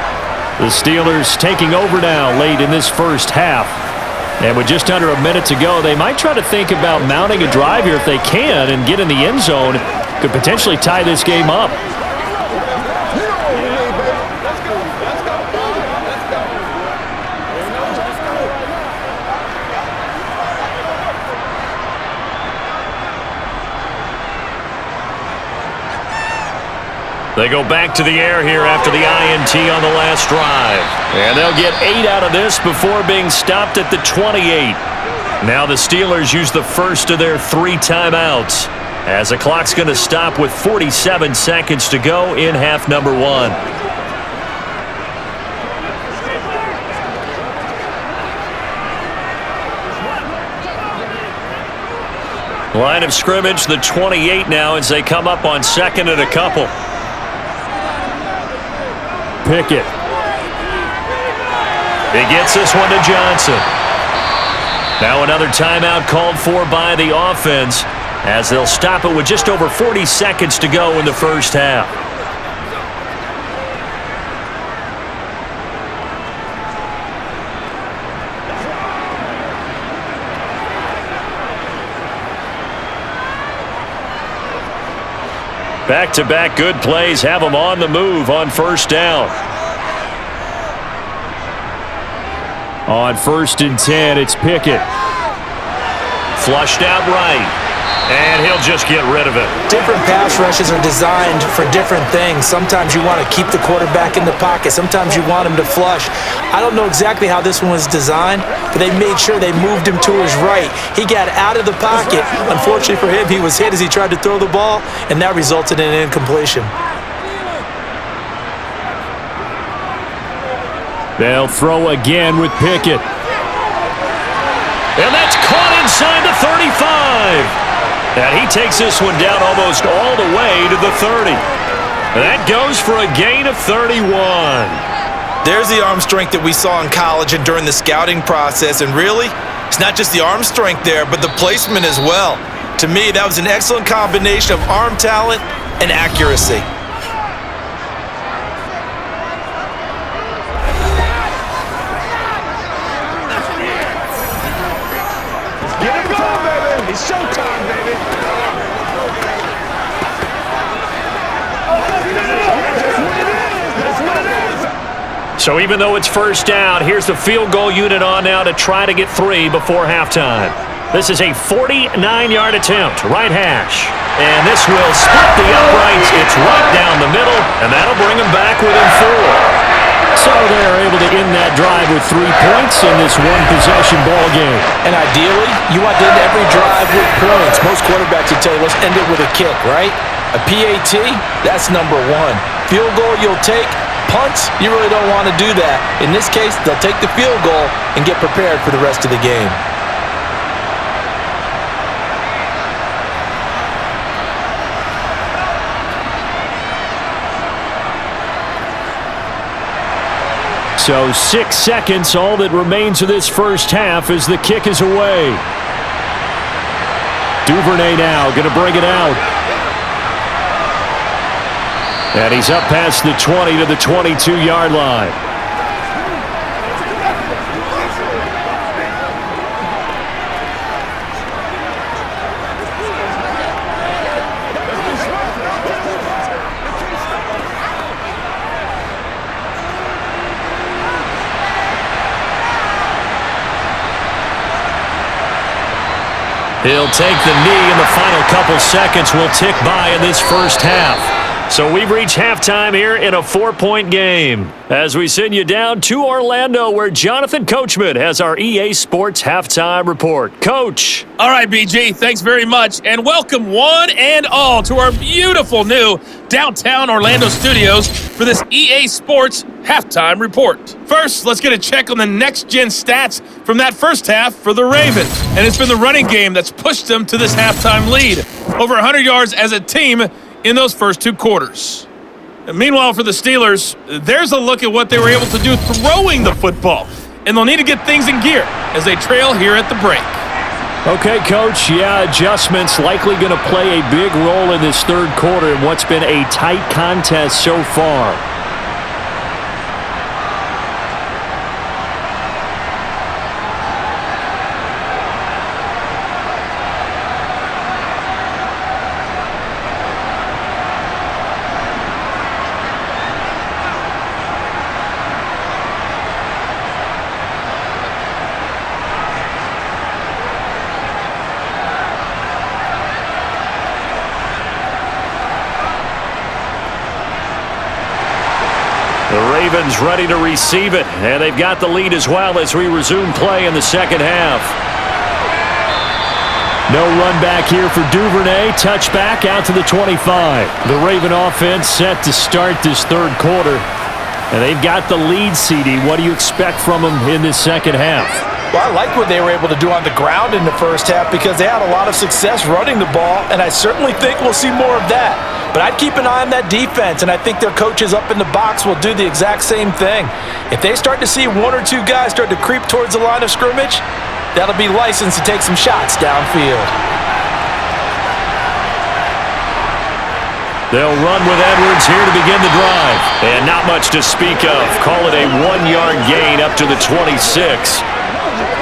The Steelers taking over now late in this first half. And with just under a minute to go, they might try to think about mounting a drive here if they can and get in the end zone. Could potentially tie this game up. They go back to the air here after the INT on the last drive. And they'll get 8 out of this before being stopped at the 28. Now the Steelers use the first of their 3 timeouts, as the clock's going to stop with 47 seconds to go in half number 1. Line of scrimmage, the 28 now, as they come up on second and a couple. Pickett. He gets this one to Johnson. Now another timeout called for by the offense, as they'll stop it with just over 40 seconds to go in the first half. Back-to-back good plays have them on the move on first down. On 1st and 10, it's Pickett. Flushed out right. And he'll just get rid of it. Different pass rushes are designed for different things. Sometimes you want to keep the quarterback in the pocket. Sometimes you want him to flush. I don't know exactly how this one was designed, but they made sure they moved him to his right. He got out of the pocket. Unfortunately for him, he was hit as he tried to throw the ball, and that resulted in an incompletion. They'll throw again with Pickett. And that's caught inside the 35. And he takes this one down almost all the way to the 30. That goes for a gain of 31. There's the arm strength that we saw in college and during the scouting process. And really, it's not just the arm strength there, but the placement as well. To me, that was an excellent combination of arm talent and accuracy. Get him going, baby. It's showtime, baby. That's what it is. So even though it's first down, here's the field goal unit on now to try to get 3 before halftime. This is a 49-yard attempt, right hash. And this will split the uprights. It's right down the middle, and that'll bring them back within 4. So they're able to end that drive with 3 points in this one-possession ball game. And ideally, you want to end every drive with points. Most quarterbacks would tell you, let's end it with a kick, right? A PAT, that's number 1. Field goal you'll take. Punts, you really don't want to do that. In this case, they'll take the field goal and get prepared for the rest of the game. So 6 seconds, all that remains of this first half as the kick is away. Duvernay now going to bring it out. And he's up past the 20 to the 22-yard line. He'll take the knee, and the final couple seconds will tick by in this first half. So we've reached halftime here in a 4-point game. As we send you down to Orlando, where Jonathan Coachman has our EA Sports Halftime Report. Coach. All right, BG, thanks very much, and welcome one and all to our beautiful new downtown Orlando studios for this EA Sports Halftime Report. First, let's get a check on the next-gen stats from that first half for the Ravens. And it's been the running game that's pushed them to this halftime lead. Over 100 yards as a team in those first 2 quarters. And meanwhile, for the Steelers, there's a look at what they were able to do throwing the football. And they'll need to get things in gear as they trail here at the break. Okay, Coach. Yeah, adjustments likely going to play a big role in this third quarter in what's been a tight contest so far. Ravens ready to receive it, and they've got the lead as well as we resume play in the second half. No run back here for Duvernay. Touchback out to the 25. The Raven offense set to start this third quarter, and they've got the lead, CD. What do you expect from them in this second half? Well, I like what they were able to do on the ground in the first half because they had a lot of success running the ball, and I certainly think we'll see more of that. But I'd keep an eye on that defense, and I think their coaches up in the box will do the exact same thing. If they start to see 1 or 2 guys start to creep towards the line of scrimmage, that'll be licensed to take some shots downfield. They'll run with Edwards here to begin the drive. And not much to speak of. Call it a 1-yard gain up to the 26.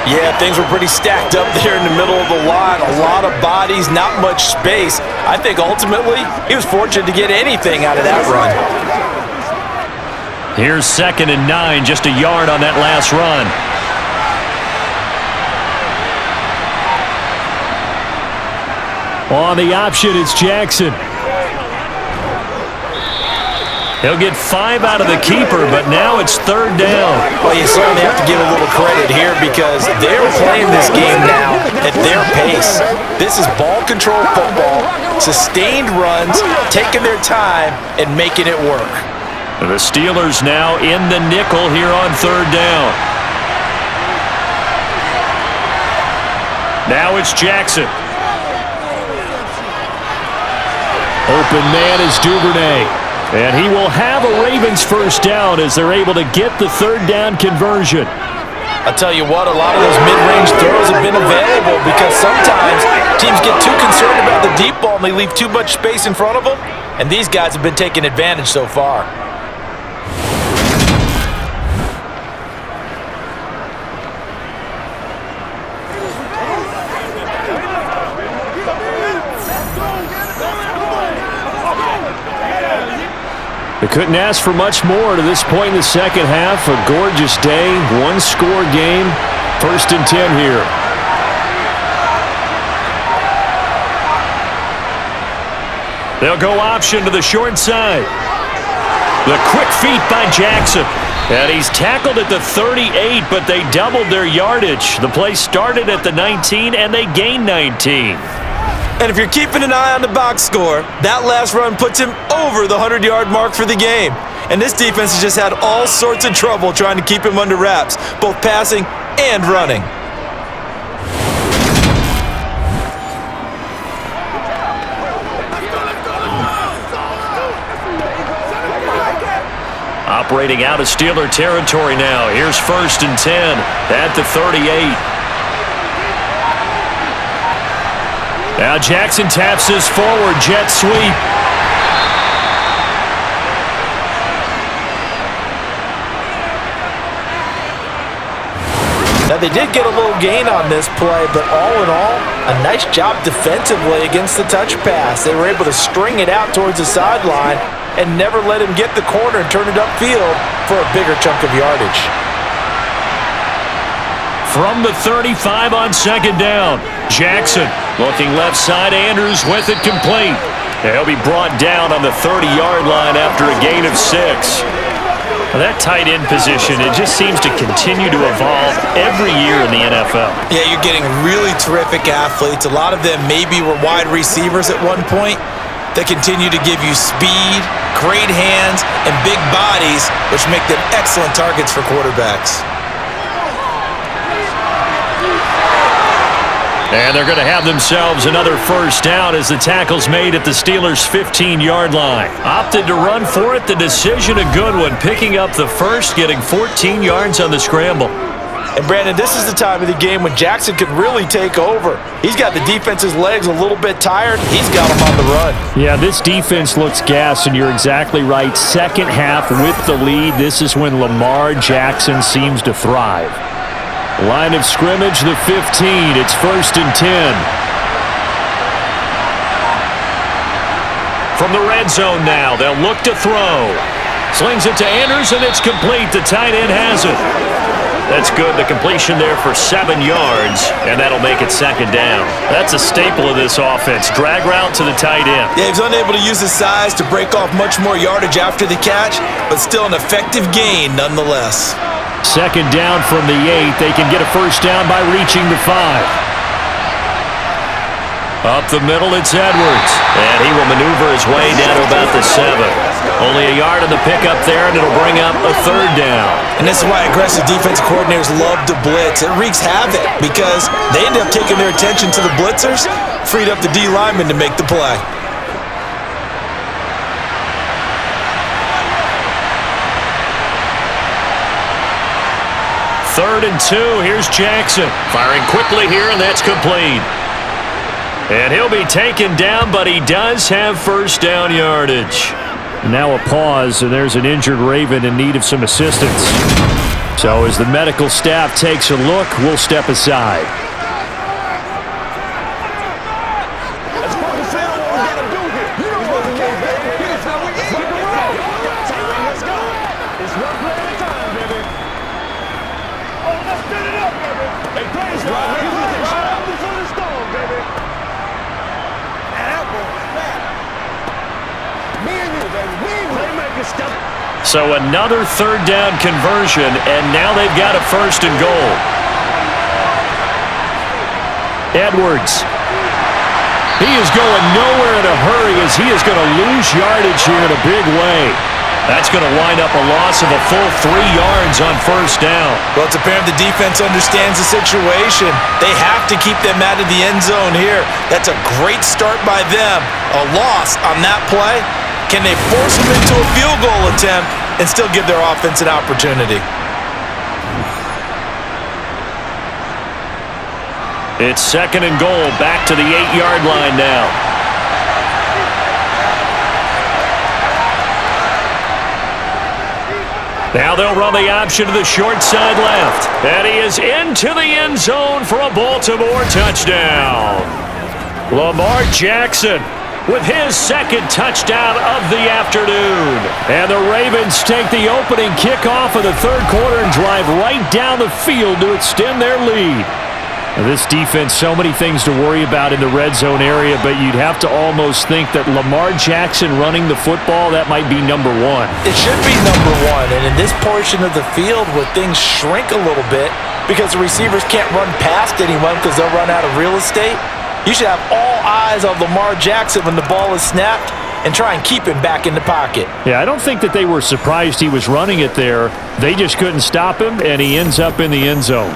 Yeah, things were pretty stacked up there in the middle of the line. A lot of bodies, not much space. I think ultimately he was fortunate to get anything out of that run. Here's 2nd and 9, just a yard on that last run. On the option, it's Jackson. He'll get 5 out of the keeper, but now it's 3rd down. Well, you certainly have to give a little credit here because they're playing this game now at their pace. This is ball control football, sustained runs, taking their time, and making it work. The Steelers now in the nickel here on 3rd down. Now it's Jackson. Open man is Duvernay. And he will have a Ravens first down as they're able to get the 3rd down conversion. I'll tell you what, a lot of those mid-range throws have been available because sometimes teams get too concerned about the deep ball and they leave too much space in front of them. And these guys have been taking advantage so far. They couldn't ask for much more to this point in the second half. A gorgeous day, 1-score game. 1st and 10 here. They'll go option to the short side. The quick feet by Jackson. And he's tackled at the 38, but they doubled their yardage. The play started at the 19, and they gained 19. And if you're keeping an eye on the box score, that last run puts him over the 100-yard mark for the game. And this defense has just had all sorts of trouble trying to keep him under wraps, both passing and running. operating out of Steeler territory now. Here's 1st and 10 at the 38. Now Jackson taps this forward, jet sweep. Now, they did get a little gain on this play, but all in all, a nice job defensively against the touch pass. They were able to string it out towards the sideline and never let him get the corner and turn it upfield for a bigger chunk of yardage. From the 35 on 2nd down, Jackson looking left side. Andrews with it complete. He'll be brought down on the 30-yard line after a gain of 6. Well, that tight end position, it just seems to continue to evolve every year in the NFL. Yeah, you're getting really terrific athletes. A lot of them maybe were wide receivers at one point that continue to give you speed, great hands, and big bodies, which make them excellent targets for quarterbacks. And they're going to have themselves another 1st down as the tackle's made at the Steelers' 15-yard line. Opted to run for it. The decision a good one. Picking up the 1st, getting 14 yards on the scramble. And Brandon, this is the time of the game when Jackson can really take over. He's got the defense's legs a little bit tired. He's got them on the run. Yeah, this defense looks gassed, and you're exactly right. Second half with the lead. This is when Lamar Jackson seems to thrive. Line of scrimmage, the 15. It's 1st and 10. From the red zone now, they'll look to throw. Slings it to Anders, and it's complete. The tight end has it. That's good. The completion there for 7 yards, and that'll make it 2nd down. That's a staple of this offense. Drag route to the tight end. Yeah, he's unable to use his size to break off much more yardage after the catch, but still an effective gain nonetheless. 2nd down from the 8. They can get a 1st down by reaching the 5. Up the middle, it's Edwards. And he will maneuver his way down to about the 7. Only a yard on the pickup there, and it'll bring up a 3rd down. And this is why aggressive defensive coordinators love to blitz. It wreaks havoc because they end up taking their attention to the blitzers, freed up the D lineman to make the play. Third and 2. Here's Jackson. Firing quickly here, and that's complete. And he'll be taken down, but he does have 1st down yardage. Now a pause, and there's an injured Raven in need of some assistance. So as the medical staff takes a look, we'll step aside. Let's fucking figure out what we gotta do here. You know what we do, baby. It's how we eat. Let's go. It's one play at a time, baby. Oh, let's spin it up, baby. Hey, praise God. Right out before the storm, baby. And that boy's back. Me and you, baby. We playmaker stuff. So another 3rd down conversion, and now they've got a 1st and goal. Edwards. He is going nowhere in a hurry as he is going to lose yardage here in a big way. That's going to wind up a loss of a full 3 yards on 1st down. Well, it's apparent the defense understands the situation. They have to keep them out of the end zone here. That's a great start by them. A loss on that play. Can they force them into a field goal attempt and still give their offense an opportunity? It's 2nd and goal, back to the 8-yard line now. Now they'll run the option to the short side left. And he is into the end zone for a Baltimore touchdown. Lamar Jackson with his 2nd touchdown of the afternoon. And the Ravens take the opening kickoff of the 3rd quarter and drive right down the field to extend their lead. Now, this defense, so many things to worry about in the red zone area, but you'd have to almost think that Lamar Jackson running the football, that might be number 1. It should be number 1, and in this portion of the field where things shrink a little bit because the receivers can't run past anyone because they'll run out of real estate, you should have all eyes on Lamar Jackson when the ball is snapped and try and keep him back in the pocket. Yeah, I don't think that they were surprised he was running it there. They just couldn't stop him, and he ends up in the end zone.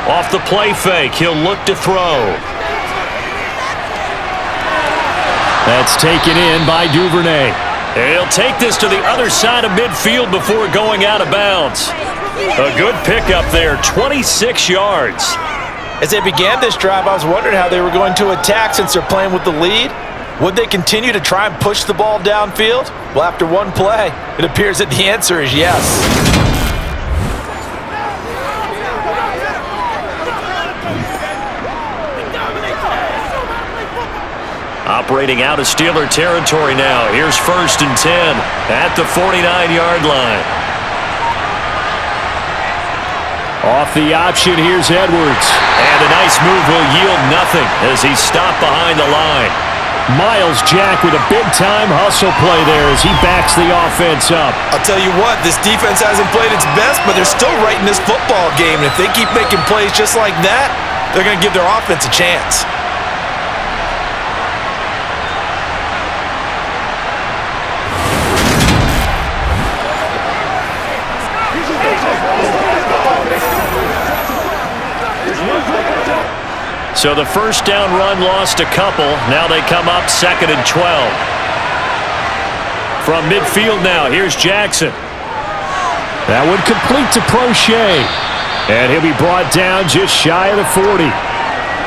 Off the play fake, he'll look to throw. That's taken in by Duvernay. He'll take this to the other side of midfield before going out of bounds. A good pickup there, 26 yards. As they began this drive, I was wondering how they were going to attack since they're playing with the lead. Would they continue to try and push the ball downfield? Well, after one play, it appears that the answer is yes. Operating out of Steeler territory now. Here's 1st and 10 at the 49-yard line. Off the option, here's Edwards. And a nice move will yield nothing as he's stopped behind the line. Miles Jack with a big-time hustle play there as he backs the offense up. I'll tell you what, this defense hasn't played its best, but they're still right in this football game. And if they keep making plays just like that, they're going to give their offense a chance. So the first down run lost a couple. Now they come up 2nd and 12. From midfield now, here's Jackson. That one complete to Prochet. And he'll be brought down just shy of the 40.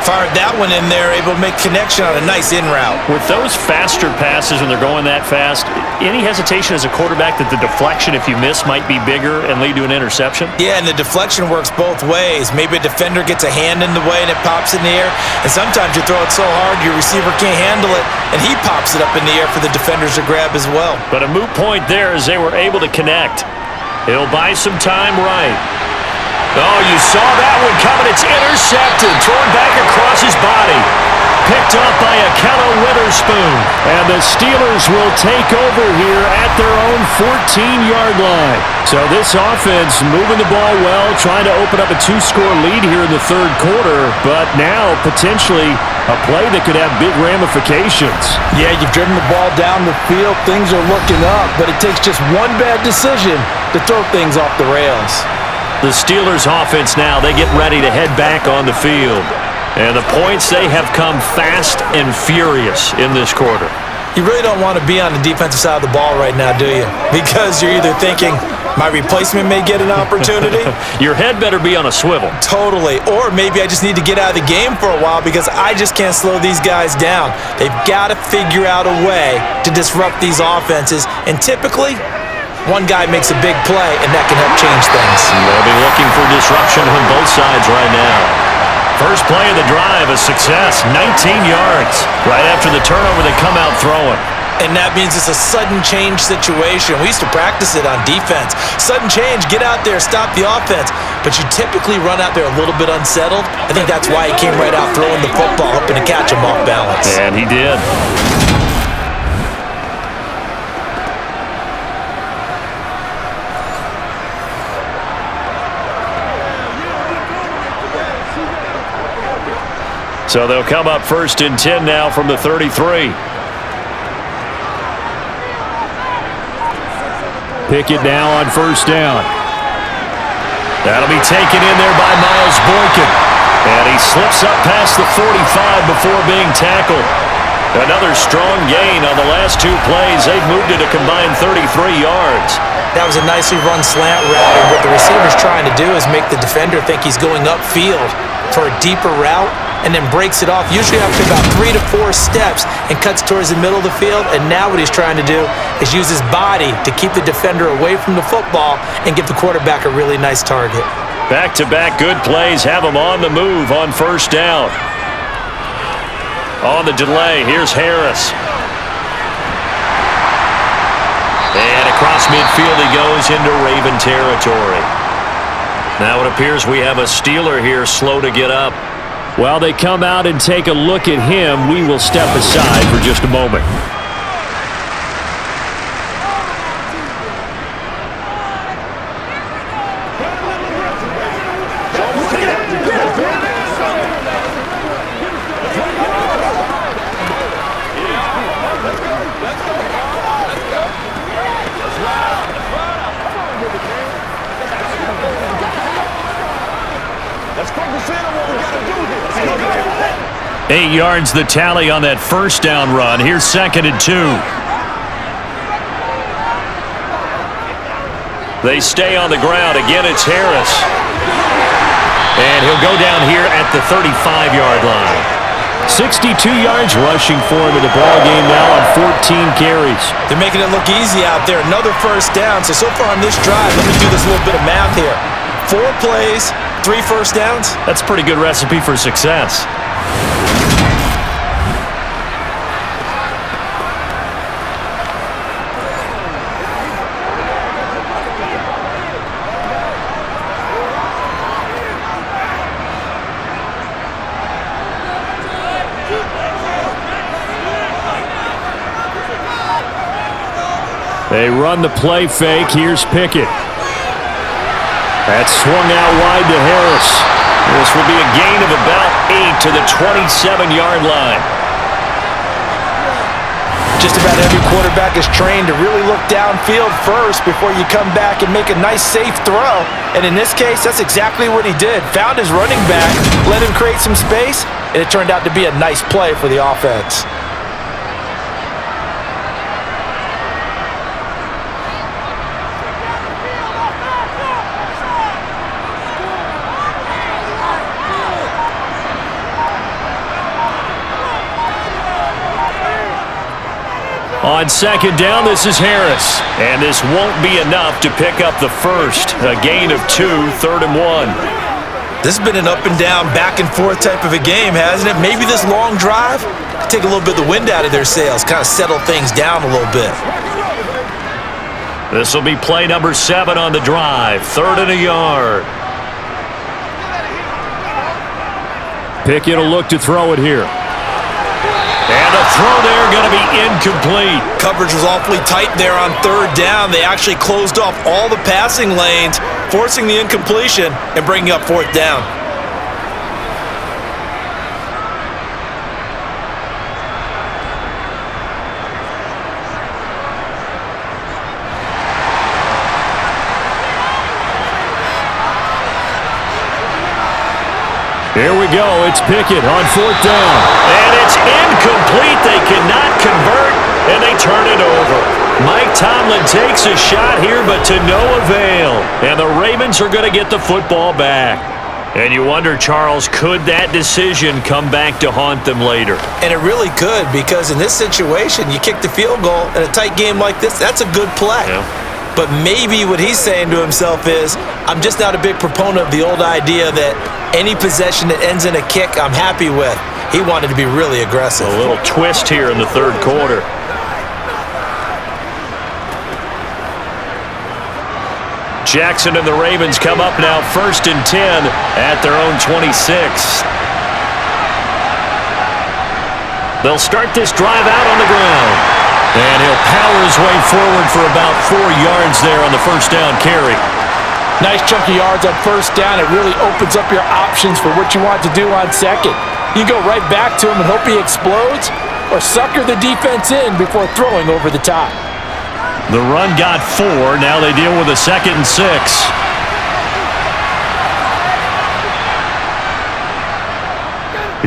Fired that one in there, able to make connection on a nice in route. With those faster passes when they're going that fast, any hesitation as a quarterback that the deflection, if you miss, might be bigger and lead to an interception? Yeah, and the deflection works both ways. Maybe a defender gets a hand in the way and it pops in the air. And sometimes you throw it so hard your receiver can't handle it, and he pops it up in the air for the defenders to grab as well. But a moot point there as they were able to connect. He'll buy some time right. Oh, you saw that one coming. It's intercepted. Thrown back across his body. Picked off by Akello Witherspoon. And the Steelers will take over here at their own 14-yard line. So this offense moving the ball well, trying to open up a 2-score lead here in the third quarter, but now potentially a play that could have big ramifications. Yeah, you've driven the ball down the field. Things are looking up, but it takes just one bad decision to throw things off the rails. The Steelers offense now, they get ready to head back on the field. And the points, they have come fast and furious in this quarter. You really don't want to be on the defensive side of the ball right now, do you? Because you're either thinking, my replacement may get an opportunity. Your head better be on a swivel. Totally. Or maybe I just need to get out of the game for a while because I just can't slow these guys down. They've got to figure out a way to disrupt these offenses. And typically, one guy makes a big play, and that can help change things. They'll be looking for disruption on both sides right now. First play of the drive, a success, 19 yards. Right after the turnover, they come out throwing. And that means it's a sudden change situation. We used to practice it on defense. Sudden change, get out there, stop the offense. But you typically run out there a little bit unsettled. I think that's why he came right out throwing the football, hoping to catch him off balance. And he did. So they'll come up 1st and 10 now from the 33. Pickett now on 1st down. That'll be taken in there by Miles Boykin. And he slips up past the 45 before being tackled. Another strong gain on the last 2 plays. They've moved it a combined 33 yards. That was a nicely run slant route. And what the receiver's trying to do is make the defender think he's going upfield for a deeper route, and then breaks it off, usually after about 3 to 4 steps, and cuts towards the middle of the field. And now what he's trying to do is use his body to keep the defender away from the football and give the quarterback a really nice target. Back-to-back good plays have him on the move on 1st down. On the delay, here's Harris. And across midfield he goes into Raven territory. Now it appears we have a Steeler here slow to get up. While they come out and take a look at him, we will step aside for just a moment. Let's focus 8 yards the tally on that first down run. Here's 2nd and 2. They stay on the ground. Again, it's Harris. And he'll go down here at the 35-yard line. 62 yards rushing for him in the ballgame now on 14 carries. They're making it look easy out there. Another first down. So far on this drive, let me do this little bit of math here. 4 plays, 3 first downs. That's a pretty good recipe for success. They run the play fake. Here's Pickett. That's swung out wide to Harris. This will be a gain of about 8 to the 27-yard line. Just about every quarterback is trained to really look downfield first before you come back and make a nice, safe throw. And in this case, that's exactly what he did. Found his running back, let him create some space, and it turned out to be a nice play for the offense. On 2nd down, this is Harris. And this won't be enough to pick up the first. A gain of 2, 3rd and 1. This has been an up and down, back and forth type of a game, hasn't it? Maybe this long drive could take a little bit of the wind out of their sails, kind of settle things down a little bit. This will be play number 7 on the drive. 3rd and a yard. Pickett will look to throw it here. And the throw there going to be incomplete. Coverage was awfully tight there on 3rd down. They actually closed off all the passing lanes, forcing the incompletion and bringing up 4th down. Here we go. It's Pickett on 4th down. And it's incomplete. They cannot convert, and they turn it over. Mike Tomlin takes a shot here, but to no avail. And the Ravens are going to get the football back. And you wonder, Charles, could that decision come back to haunt them later? And it really could, because in this situation, you kick the field goal in a tight game like this, that's a good play. Yeah. But maybe what he's saying to himself is, I'm just not a big proponent of the old idea that any possession that ends in a kick, I'm happy with. He wanted to be really aggressive. A little twist here in the 3rd quarter. Jackson and the Ravens come up now 1st and 10 at their own 26. They'll start this drive out on the ground. And he'll power his way forward for about 4 yards there on the 1st down carry. Nice chunk of yards on 1st down. It really opens up your options for what you want to do on 2nd. You go right back to him and hope he explodes, or sucker the defense in before throwing over the top. The run got 4. Now they deal with a 2nd and 6.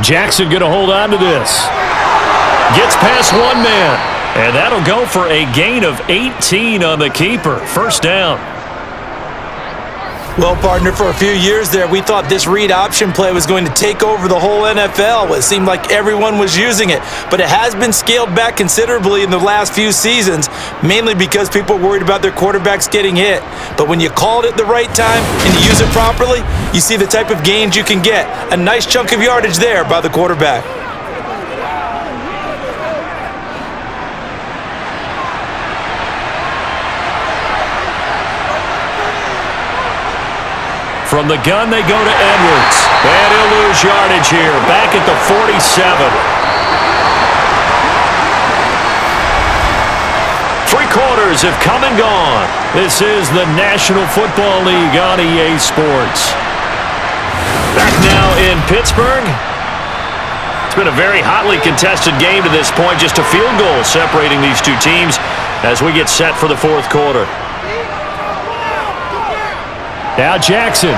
Jackson going to hold on to this. Gets past one man. And that'll go for a gain of 18 on the keeper. 1st down. Well, partner, for a few years there, we thought this read option play was going to take over the whole NFL. It seemed like everyone was using it. But it has been scaled back considerably in the last few seasons, mainly because people are worried about their quarterbacks getting hit. But when you call it at the right time and you use it properly, you see the type of gains you can get. A nice chunk of yardage there by the quarterback. From the gun, they go to Edwards. And he'll lose yardage here, back at the 47. 3 quarters have come and gone. This is the National Football League on EA Sports. Back now in Pittsburgh. It's been a very hotly contested game to this point. Just a field goal separating these two teams as we get set for the 4th quarter. Now Jackson.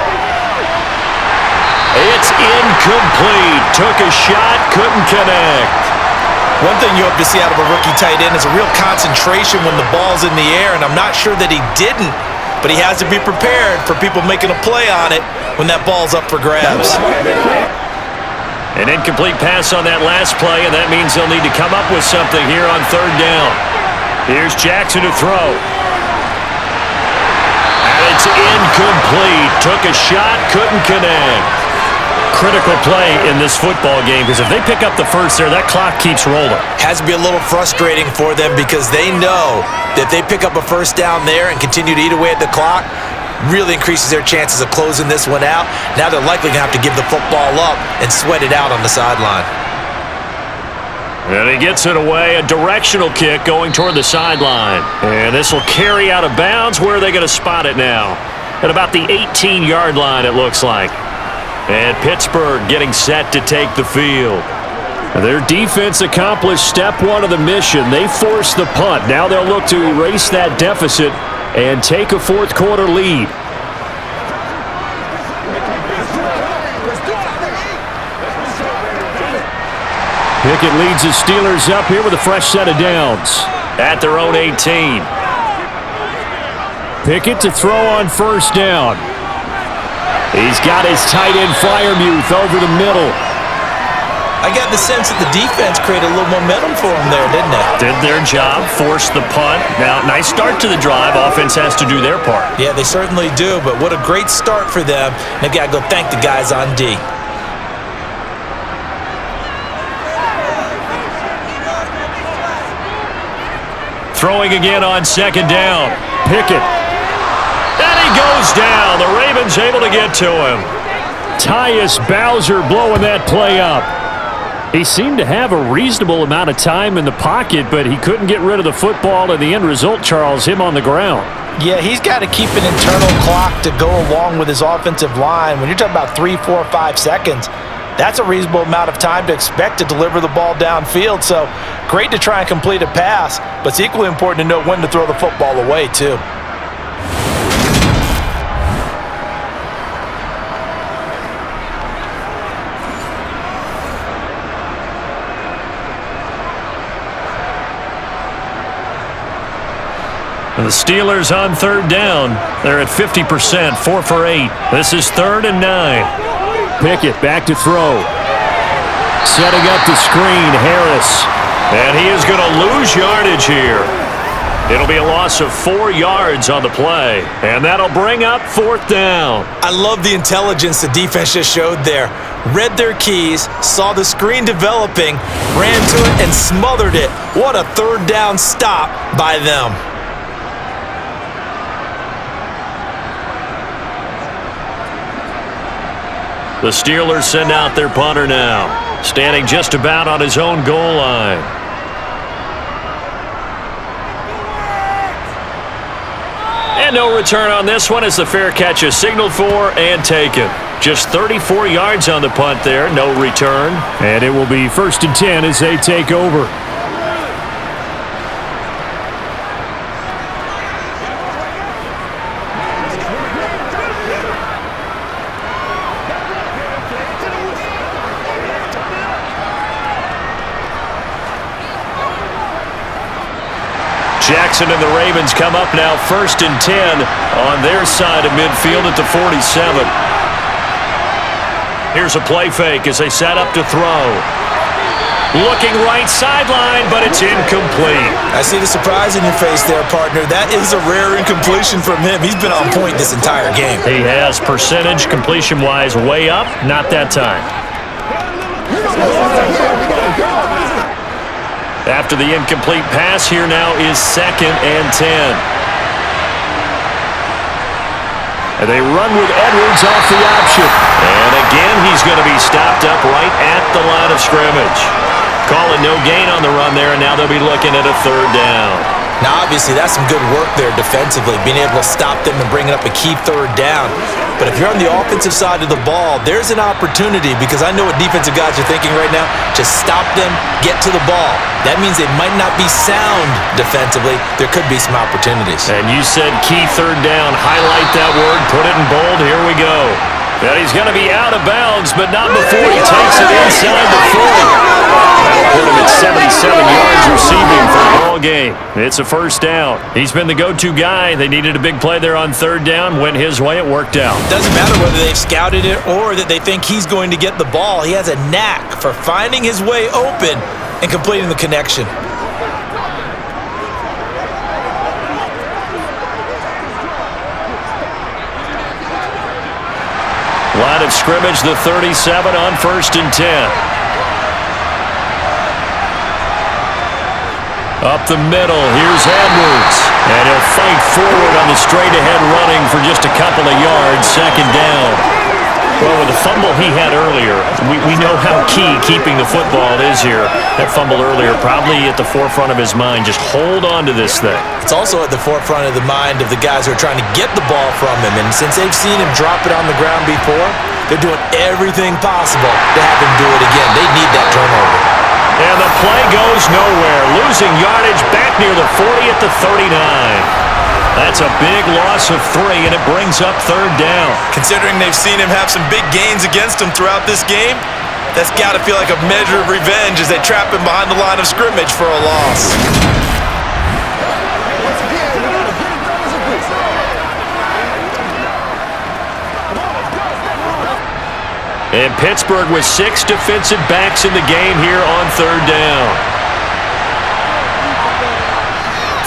It's incomplete. Took a shot, couldn't connect. One thing you hope to see out of a rookie tight end is a real concentration when the ball's in the air, and I'm not sure that he didn't, but he has to be prepared for people making a play on it when that ball's up for grabs. An incomplete pass on that last play, and that means they'll need to come up with something here on third down. Here's Jackson to throw. And it's incomplete. Took a shot, couldn't connect. Critical play in this football game, because if they pick up the first there, that clock keeps rolling. Has to be a little frustrating for them because they know that if they pick up a first down there and continue to eat away at the clock, really increases their chances of closing this one out. Now they're likely going to have to give the football up and sweat it out on the sideline. And he gets it away, a directional kick going toward the sideline. And this will carry out of bounds. Where are they going to spot it now? At about the 18-yard line, it looks like. And Pittsburgh getting set to take the field. Their defense accomplished step one of the mission. They forced the punt. Now they'll look to erase that deficit and take a fourth quarter lead. Pickett leads the Steelers up here with a fresh set of downs at their own 18. Pickett to throw on first down. He's got his tight end Freiermuth over the middle. I got the sense that the defense created a little momentum for them there, didn't they? Did their job, forced the punt. Now, nice start to the drive. Offense has to do their part. Yeah, they certainly do, but what a great start for them. They've got to go thank the guys on D. Throwing again on second down. Pickett. And he goes down. The Ravens able to get to him. Tyus Bowser blowing that play up. He seemed to have a reasonable amount of time in the pocket, but he couldn't get rid of the football, and the end result, Charles, him on the ground. Yeah, he's got to keep an internal clock to go along with his offensive line. When you're talking about 3, 4, 5 seconds, that's a reasonable amount of time to expect to deliver the ball downfield. So great to try and complete a pass, but it's equally important to know when to throw the football away, too. And the Steelers on third down. They're at 50%, 4 for 8. This is 3rd and 9. Pickett back to throw. Setting up the screen, Harris. And he is going to lose yardage here. It'll be a loss of 4 yards on the play. And that'll bring up 4th down. I love the intelligence the defense just showed there. Read their keys, saw the screen developing, ran to it, and smothered it. What a third down stop by them. The Steelers send out their punter now, standing just about on his own goal line. And no return on this one as the fair catch is signaled for and taken. Just 34 yards on the punt there, no return. And it will be 1st and 10 as they take over. Jackson and the Ravens come up now 1st and 10 on their side of midfield at the 47. Here's a play fake as they set up to throw. Looking right sideline, but it's incomplete. I see the surprise in your face there, partner. That is a rare incompletion from him. He's been on point this entire game. He has percentage completion-wise way up, not that time. After the incomplete pass, here now is 2nd and 10. And they run with Edwards off the option. And again, he's going to be stopped up right at the line of scrimmage. Calling no gain on the run there, and now they'll be looking at a 3rd down. Now, obviously, that's some good work there defensively, being able to stop them and bringing up a key 3rd down. But if you're on the offensive side of the ball, there's an opportunity, because I know what defensive guys are thinking right now. Just stop them, get to the ball. That means they might not be sound defensively. There could be some opportunities. And you said key 3rd down. Highlight that word, put it in bold. Here we go. And he's going to be out of bounds, but not before he takes it inside the 40. That'll put him at 77 yards receiving for the ball game. It's a first down. He's been the go-to guy. They needed a big play there on third down. Went his way. It worked out. Doesn't matter whether they've scouted it or that they think he's going to get the ball. He has a knack for finding his way open and completing the connection. Line of scrimmage, the 37 on 1st and 10. Up the middle, here's Edwards. And he'll fight forward on the straight-ahead running for just a couple of yards, second down. Well, with the fumble he had earlier, we know how key keeping the football is here. That fumble earlier probably at the forefront of his mind. Just hold on to this thing. It's also at the forefront of the mind of the guys who are trying to get the ball from him. And since they've seen him drop it on the ground before, they're doing everything possible to have him do it again. They need that turnover. And the play goes nowhere. Losing yardage back near the 40 at the 39. That's a big loss of 3, and it brings up third down. Considering they've seen him have some big gains against him throughout this game, that's got to feel like a measure of revenge as they trap him behind the line of scrimmage for a loss. And Pittsburgh with 6 defensive backs in the game here on third down.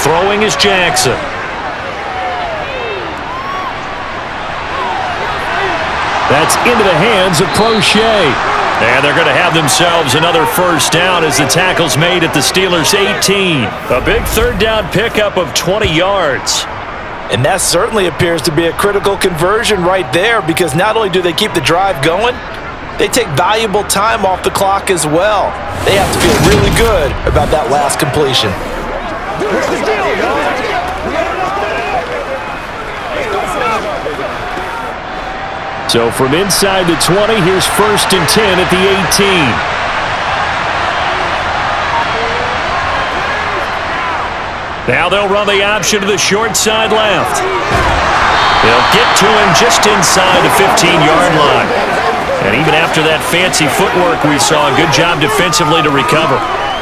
Throwing is Jackson. That's into the hands of Prochet. And they're going to have themselves another first down as the tackle's made at the Steelers' 18. A big third down pickup of 20 yards. And that certainly appears to be a critical conversion right there, because not only do they keep the drive going, they take valuable time off the clock as well. They have to feel really good about that last completion. So from inside the 20, here's 1st and 10 at the 18. Now they'll run the option to the short side left. They'll get to him just inside the 15-yard line. And even after that fancy footwork we saw, a good job defensively to recover.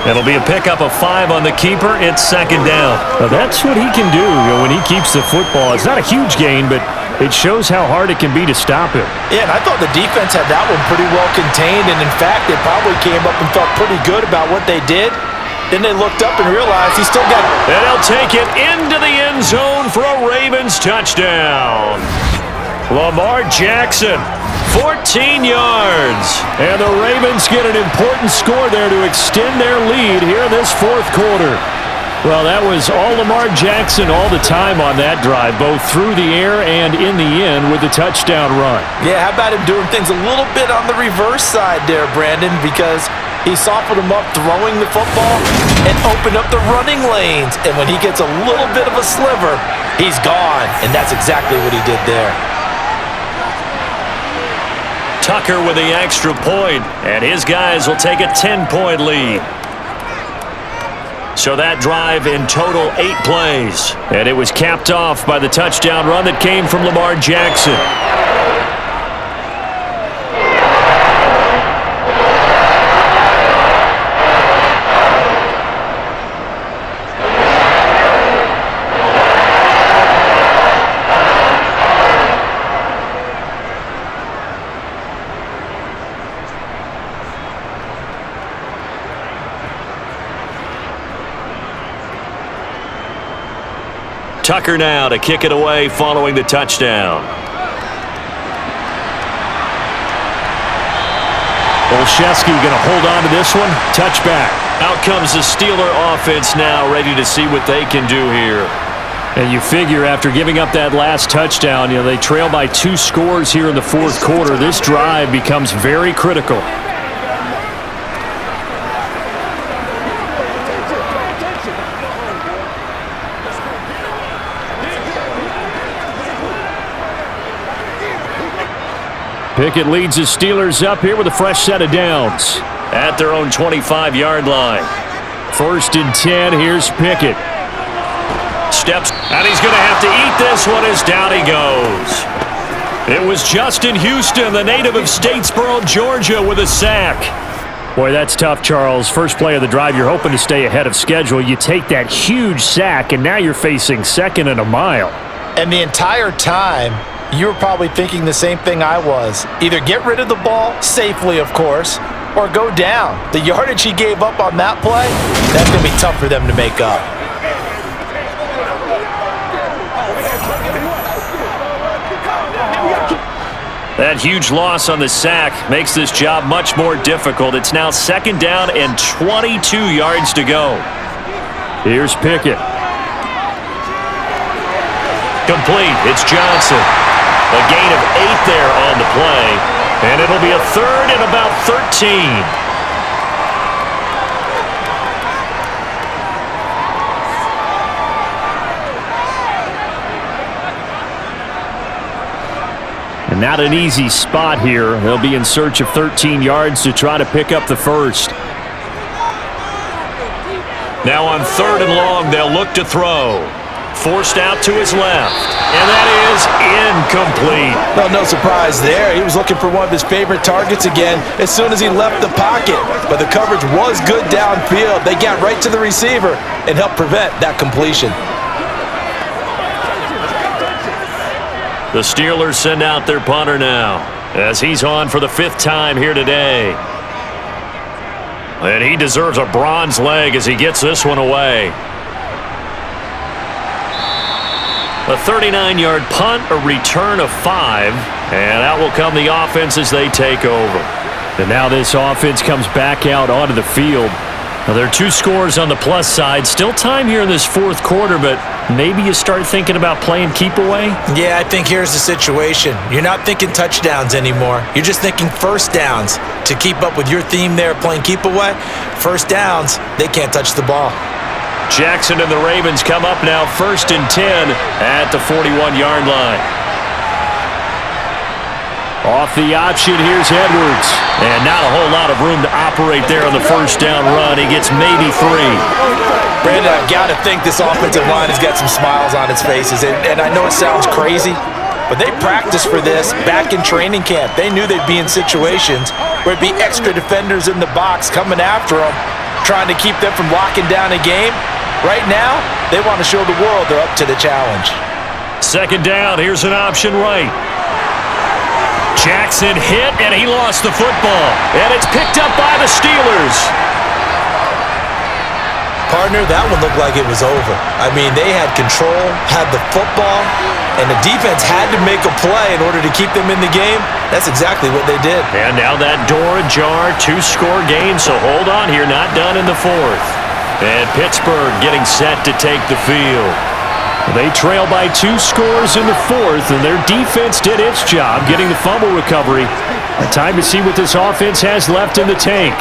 It'll be a pickup of 5 on the keeper. It's second down. Well, that's what he can do when he keeps the football. It's not a huge gain, but it shows how hard it can be to stop him. Yeah, and I thought the defense had that one pretty well contained, and in fact, they probably came up and felt pretty good about what they did. Then they looked up and realized he still got it. And they'll take it into the end zone for a Ravens touchdown. Lamar Jackson, 14 yards. And the Ravens get an important score there to extend their lead here in this fourth quarter. Well, that was all Lamar Jackson all the time on that drive, both through the air and in the end with the touchdown run. Yeah, how about him doing things a little bit on the reverse side there, Brandon, because he softened him up throwing the football and opened up the running lanes. And when he gets a little bit of a sliver, he's gone. And that's exactly what he did there. Tucker with the extra point, and his guys will take a 10-point lead. So that drive in total 8 plays. And it was capped off by the touchdown run that came from Lamar Jackson. Tucker now to kick it away following the touchdown. Olszewski going to hold on to this one. Touchback. Out comes the Steeler offense now, ready to see what they can do here. And you figure after giving up that last touchdown, they trail by 2 scores here in the fourth quarter. This drive becomes very critical. Pickett leads the Steelers up here with a fresh set of downs. At their own 25-yard line. 1st and 10, here's Pickett. Steps, and he's going to have to eat this one as down he goes. It was Justin Houston, the native of Statesboro, Georgia, with a sack. Boy, that's tough, Charles. First play of the drive, you're hoping to stay ahead of schedule. You take that huge sack, and now you're facing second and a mile. And the entire time, you were probably thinking the same thing I was. Either get rid of the ball, safely of course, or go down. The yardage he gave up on that play, that's going to be tough for them to make up. That huge loss on the sack makes this job much more difficult. It's now second down and 22 yards to go. Here's Pickett. Complete. It's Johnson. A gain of 8 there on the play, and it'll be a third and about 13. And not an easy spot here. They'll be in search of 13 yards to try to pick up the first. Now on third and long, they'll look to throw. Forced out to his left, and that is incomplete. Well, no surprise there. He was looking for one of his favorite targets again as soon as he left the pocket. But the coverage was good downfield. They got right to the receiver and helped prevent that completion. The Steelers send out their punter now, as he's on for the 5th time here today. And he deserves a bronze leg as he gets this one away. A 39-yard punt, a return of 5, and out will come the offense as they take over. And now this offense comes back out onto the field. Now, there are 2 scores on the plus side. Still time here in this 4th quarter, but maybe you start thinking about playing keep away? Yeah, I think here's the situation. You're not thinking touchdowns anymore. You're just thinking first downs. To keep up with your theme there, playing keep away, first downs, they can't touch the ball. Jackson and the Ravens come up now 1st and 10 at the 41-yard line. Off the option, here's Edwards. And not a whole lot of room to operate there on the first down run. He gets maybe 3. Brandon, I've got to think this offensive line has got some smiles on its faces. And I know it sounds crazy, but they practiced for this back in training camp. They knew they'd be in situations where it'd be extra defenders in the box coming after them, trying to keep them from locking down a game. Right now, they want to show the world they're up to the challenge. Second down, here's an option right. Jackson hit, and he lost the football. And it's picked up by the Steelers. Partner, that one looked like it was over. I mean, they had control, had the football, and the defense had to make a play in order to keep them in the game. That's exactly what they did. And now that door ajar, 2-score game, so hold on here, not done in the 4th. And Pittsburgh getting set to take the field. They trail by 2 scores in the 4th, and their defense did its job getting the fumble recovery. Time to see what this offense has left in the tank.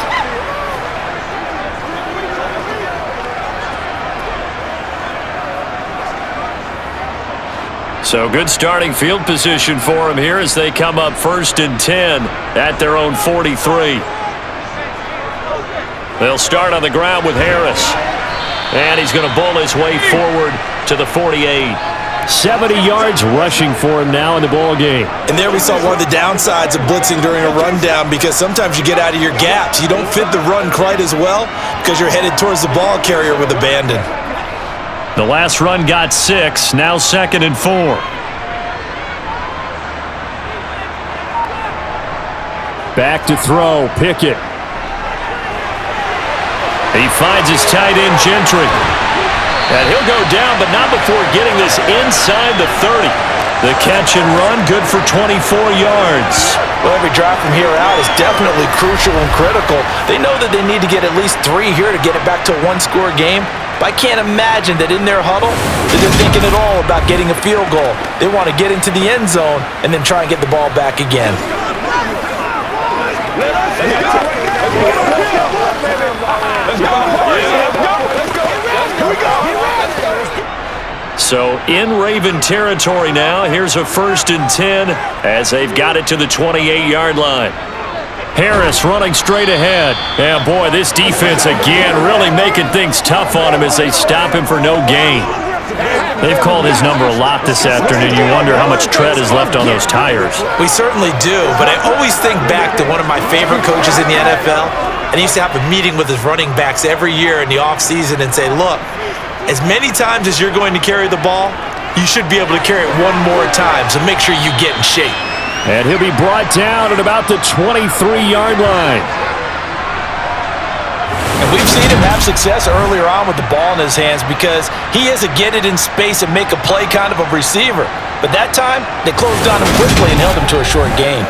So good starting field position for them here as they come up 1st and 10 at their own 43. They'll start on the ground with Harris. And he's going to bowl his way forward to the 48. 70 yards rushing for him now in the ball game. And there we saw one of the downsides of blitzing during a rundown, because sometimes you get out of your gaps. You don't fit the run quite as well because you're headed towards the ball carrier with abandon. The last run got 6, now 2nd and 4. Back to throw, Pickett. He finds his tight end, Gentry. And he'll go down, but not before getting this inside the 30. The catch and run, good for 24 yards. Well, every drive from here out is definitely crucial and critical. They know that they need to get at least 3 here to get it back to a 1-score game. But I can't imagine that in their huddle that they're thinking at all about getting a field goal. They want to get into the end zone and then try and get the ball back again. So in Raven territory now, here's a 1st and 10 as they've got it to the 28-yard line. Harris running straight ahead. And boy, this defense again really making things tough on him as they stop him for no gain. They've called his number a lot this afternoon. You wonder how much tread is left on those tires. We certainly do, but I always think back to one of my favorite coaches in the NFL, and he used to have a meeting with his running backs every year in the offseason and say, look, as many times as you're going to carry the ball, you should be able to carry it one more time, so make sure you get in shape. And he'll be brought down at about the 23-yard line. And we've seen him have success earlier on with the ball in his hands because he has to get it in space and make a play kind of a receiver. But that time, they closed on him quickly and held him to a short gain.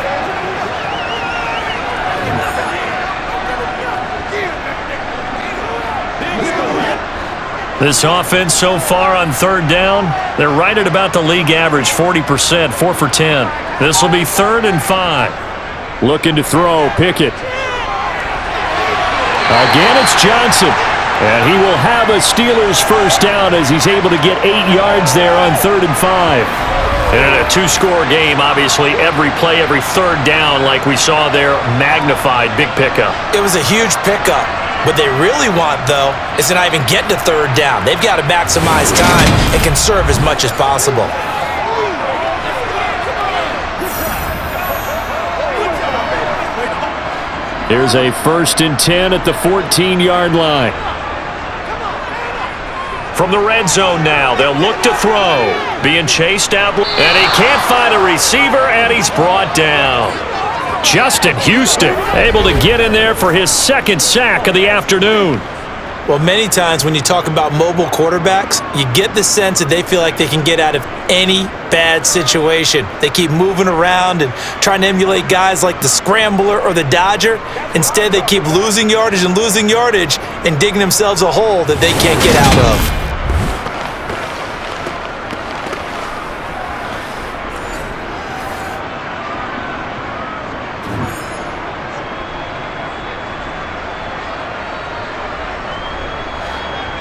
This offense so far on third down, they're right at about the league average, 40%, 4 for 10. This will be 3rd and 5. Looking to throw, Pickett. Again, it's Johnson. And he will have a Steelers first down as he's able to get 8 yards there on 3rd and 5. And in a 2-score game, obviously, every play, every third down, like we saw there, magnified, big pickup. It was a huge pickup. What they really want, though, is to not even get to third down. They've got to maximize time and conserve as much as possible. Here's a 1st and 10 at the 14-yard line. From the red zone now, they'll look to throw. Being chased out, and he can't find a receiver, and he's brought down. Justin Houston able to get in there for his 2nd sack of the afternoon. Well, many times when you talk about mobile quarterbacks, you get the sense that they feel like they can get out of any bad situation. They keep moving around and trying to emulate guys like the Scrambler or the Dodger. Instead, they keep losing yardage and digging themselves a hole that they can't get out of.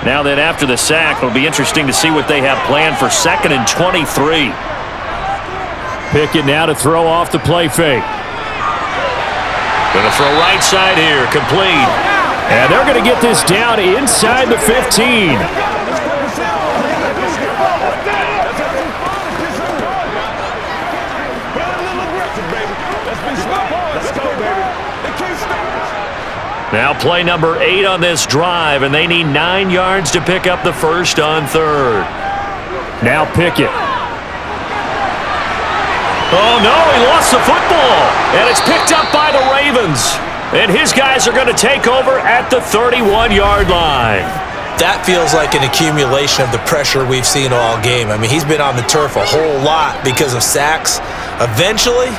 Now then, after the sack, it'll be interesting to see what they have planned for 2nd and 23. Pickett now to throw off the play fake. Going to throw right side here, complete. And they're going to get this down inside the 15. Now play number 8 on this drive, and they need 9 yards to pick up the first on 3rd. Now Pickett. Oh, no, he lost the football, and it's picked up by the Ravens. And his guys are going to take over at the 31-yard line. That feels like an accumulation of the pressure we've seen all game. I mean, he's been on the turf a whole lot because of sacks. Eventually,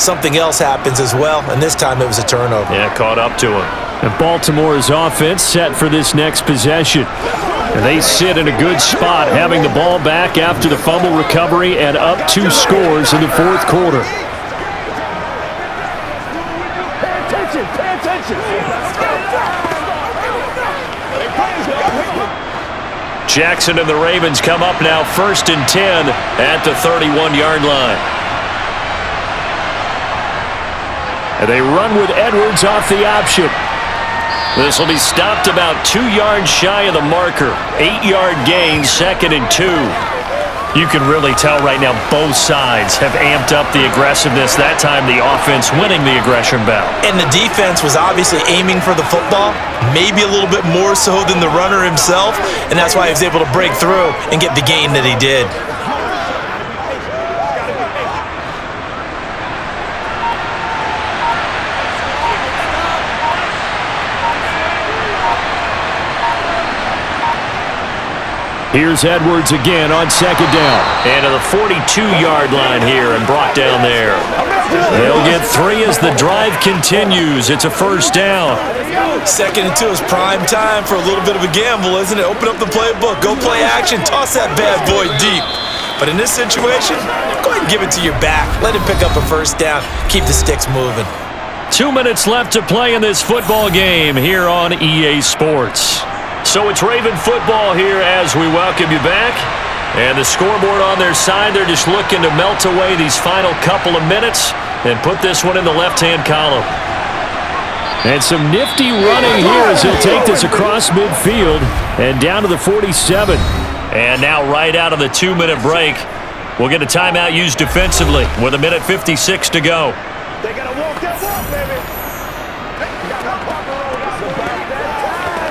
something else happens as well, and this time it was a turnover. Yeah, caught up to him. And Baltimore's offense set for this next possession. And they sit in a good spot, having the ball back after the fumble recovery and up 2 scores in the 4th quarter. Pay attention, pay attention. Jackson and the Ravens come up now 1st and 10 at the 31-yard line. And they run with Edwards off the option. This will be stopped about 2 yards shy of the marker. 8-yard gain, 2nd and 2. You can really tell right now both sides have amped up the aggressiveness. That time the offense winning the aggression battle. And the defense was obviously aiming for the football, maybe a little bit more so than the runner himself, and that's why he was able to break through and get the gain that he did. Here's Edwards again on 2nd down. And to the 42-yard line here and brought down there. They'll get 3 as the drive continues. It's a first down. 2nd and 2 is prime time for a little bit of a gamble, isn't it? Open up the playbook, go play action, toss that bad boy deep. But in this situation, go ahead and give it to your back. Let him pick up a first down. Keep the sticks moving. 2 minutes left to play in this football game here on EA Sports. So it's Raven football here as we welcome you back. And the scoreboard on their side, they're just looking to melt away these final couple of minutes and put this one in the left-hand column. And some nifty running here as he'll take this across midfield and down to the 47. And now right out of the 2-minute break, we'll get a timeout used defensively with 1:56 to go. They got to walk that walk, baby. Got that Parker roll out the back that time.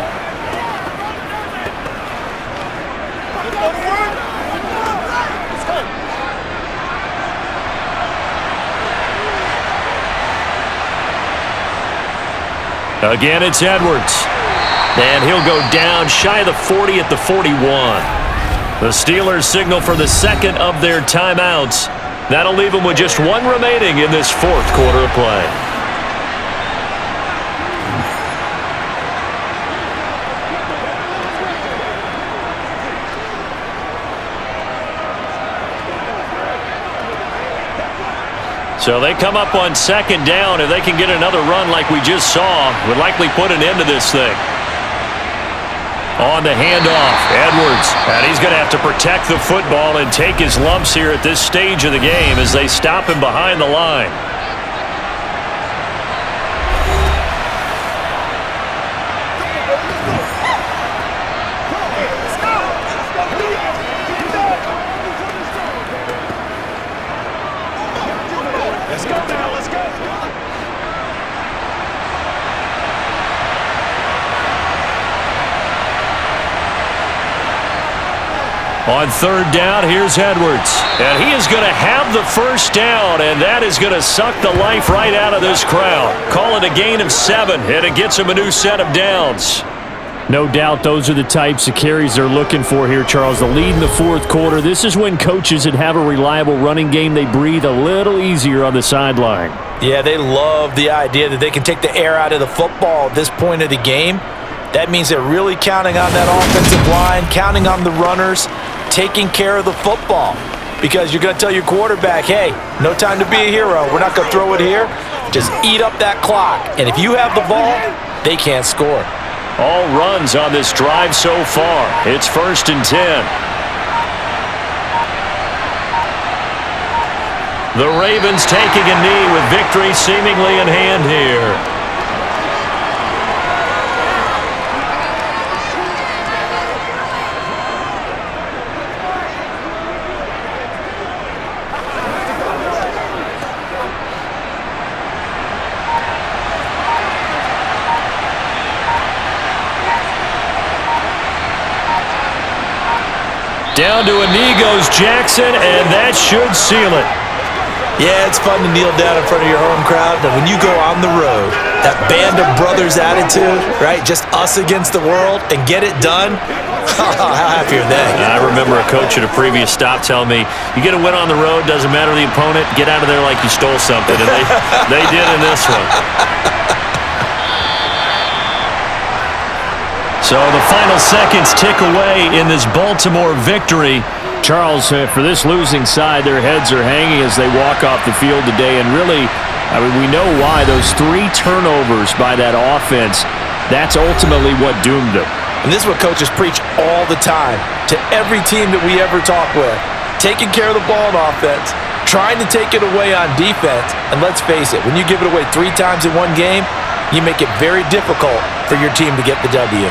Let's go. Again, it's Edwards. And he'll go down shy of the 40 at the 41. The Steelers signal for the second of their timeouts. That'll leave them with just one remaining in this fourth quarter of play. So they come up on second down. If they can get another run like we just saw, would likely put an end to this thing. On the handoff, Edwards. And he's going to have to protect the football and take his lumps here at this stage of the game as they stop him behind the line. Let's go now, let's go. On third down, here's Edwards. And he is going to have the first down, and that is going to suck the life right out of this crowd. Call it a gain of 7, and it gets him a new set of downs. No doubt those are the types of carries they're looking for here, Charles. The lead in the fourth quarter. This is when coaches that have a reliable running game, they breathe a little easier on the sideline. Yeah, they love the idea that they can take the air out of the football at this point of the game. That means they're really counting on that offensive line, counting on the runners, taking care of the football. Because you're going to tell your quarterback, hey, no time to be a hero. We're not going to throw it here. Just eat up that clock. And if you have the ball, they can't score. All runs on this drive so far. It's 1st and 10. The Ravens taking a knee with victory seemingly in hand here. Down to a knee goes Jackson, and that should seal it. Yeah, it's fun to kneel down in front of your home crowd, but when you go on the road, that band of brothers attitude, right? Just us against the world and get it done. How happy are they? I remember a coach at a previous stop telling me, you get a win on the road, doesn't matter the opponent, get out of there like you stole something. And they did in this one. So the final seconds tick away in this Baltimore victory. Charles, for this losing side, their heads are hanging as they walk off the field today. And really, I mean, we know why. Those 3 turnovers by that offense, that's ultimately what doomed them. And this is what coaches preach all the time to every team that we ever talk with. Taking care of the ball on offense, trying to take it away on defense. And let's face it, when you give it away 3 times in one game, you make it very difficult for your team to get the W.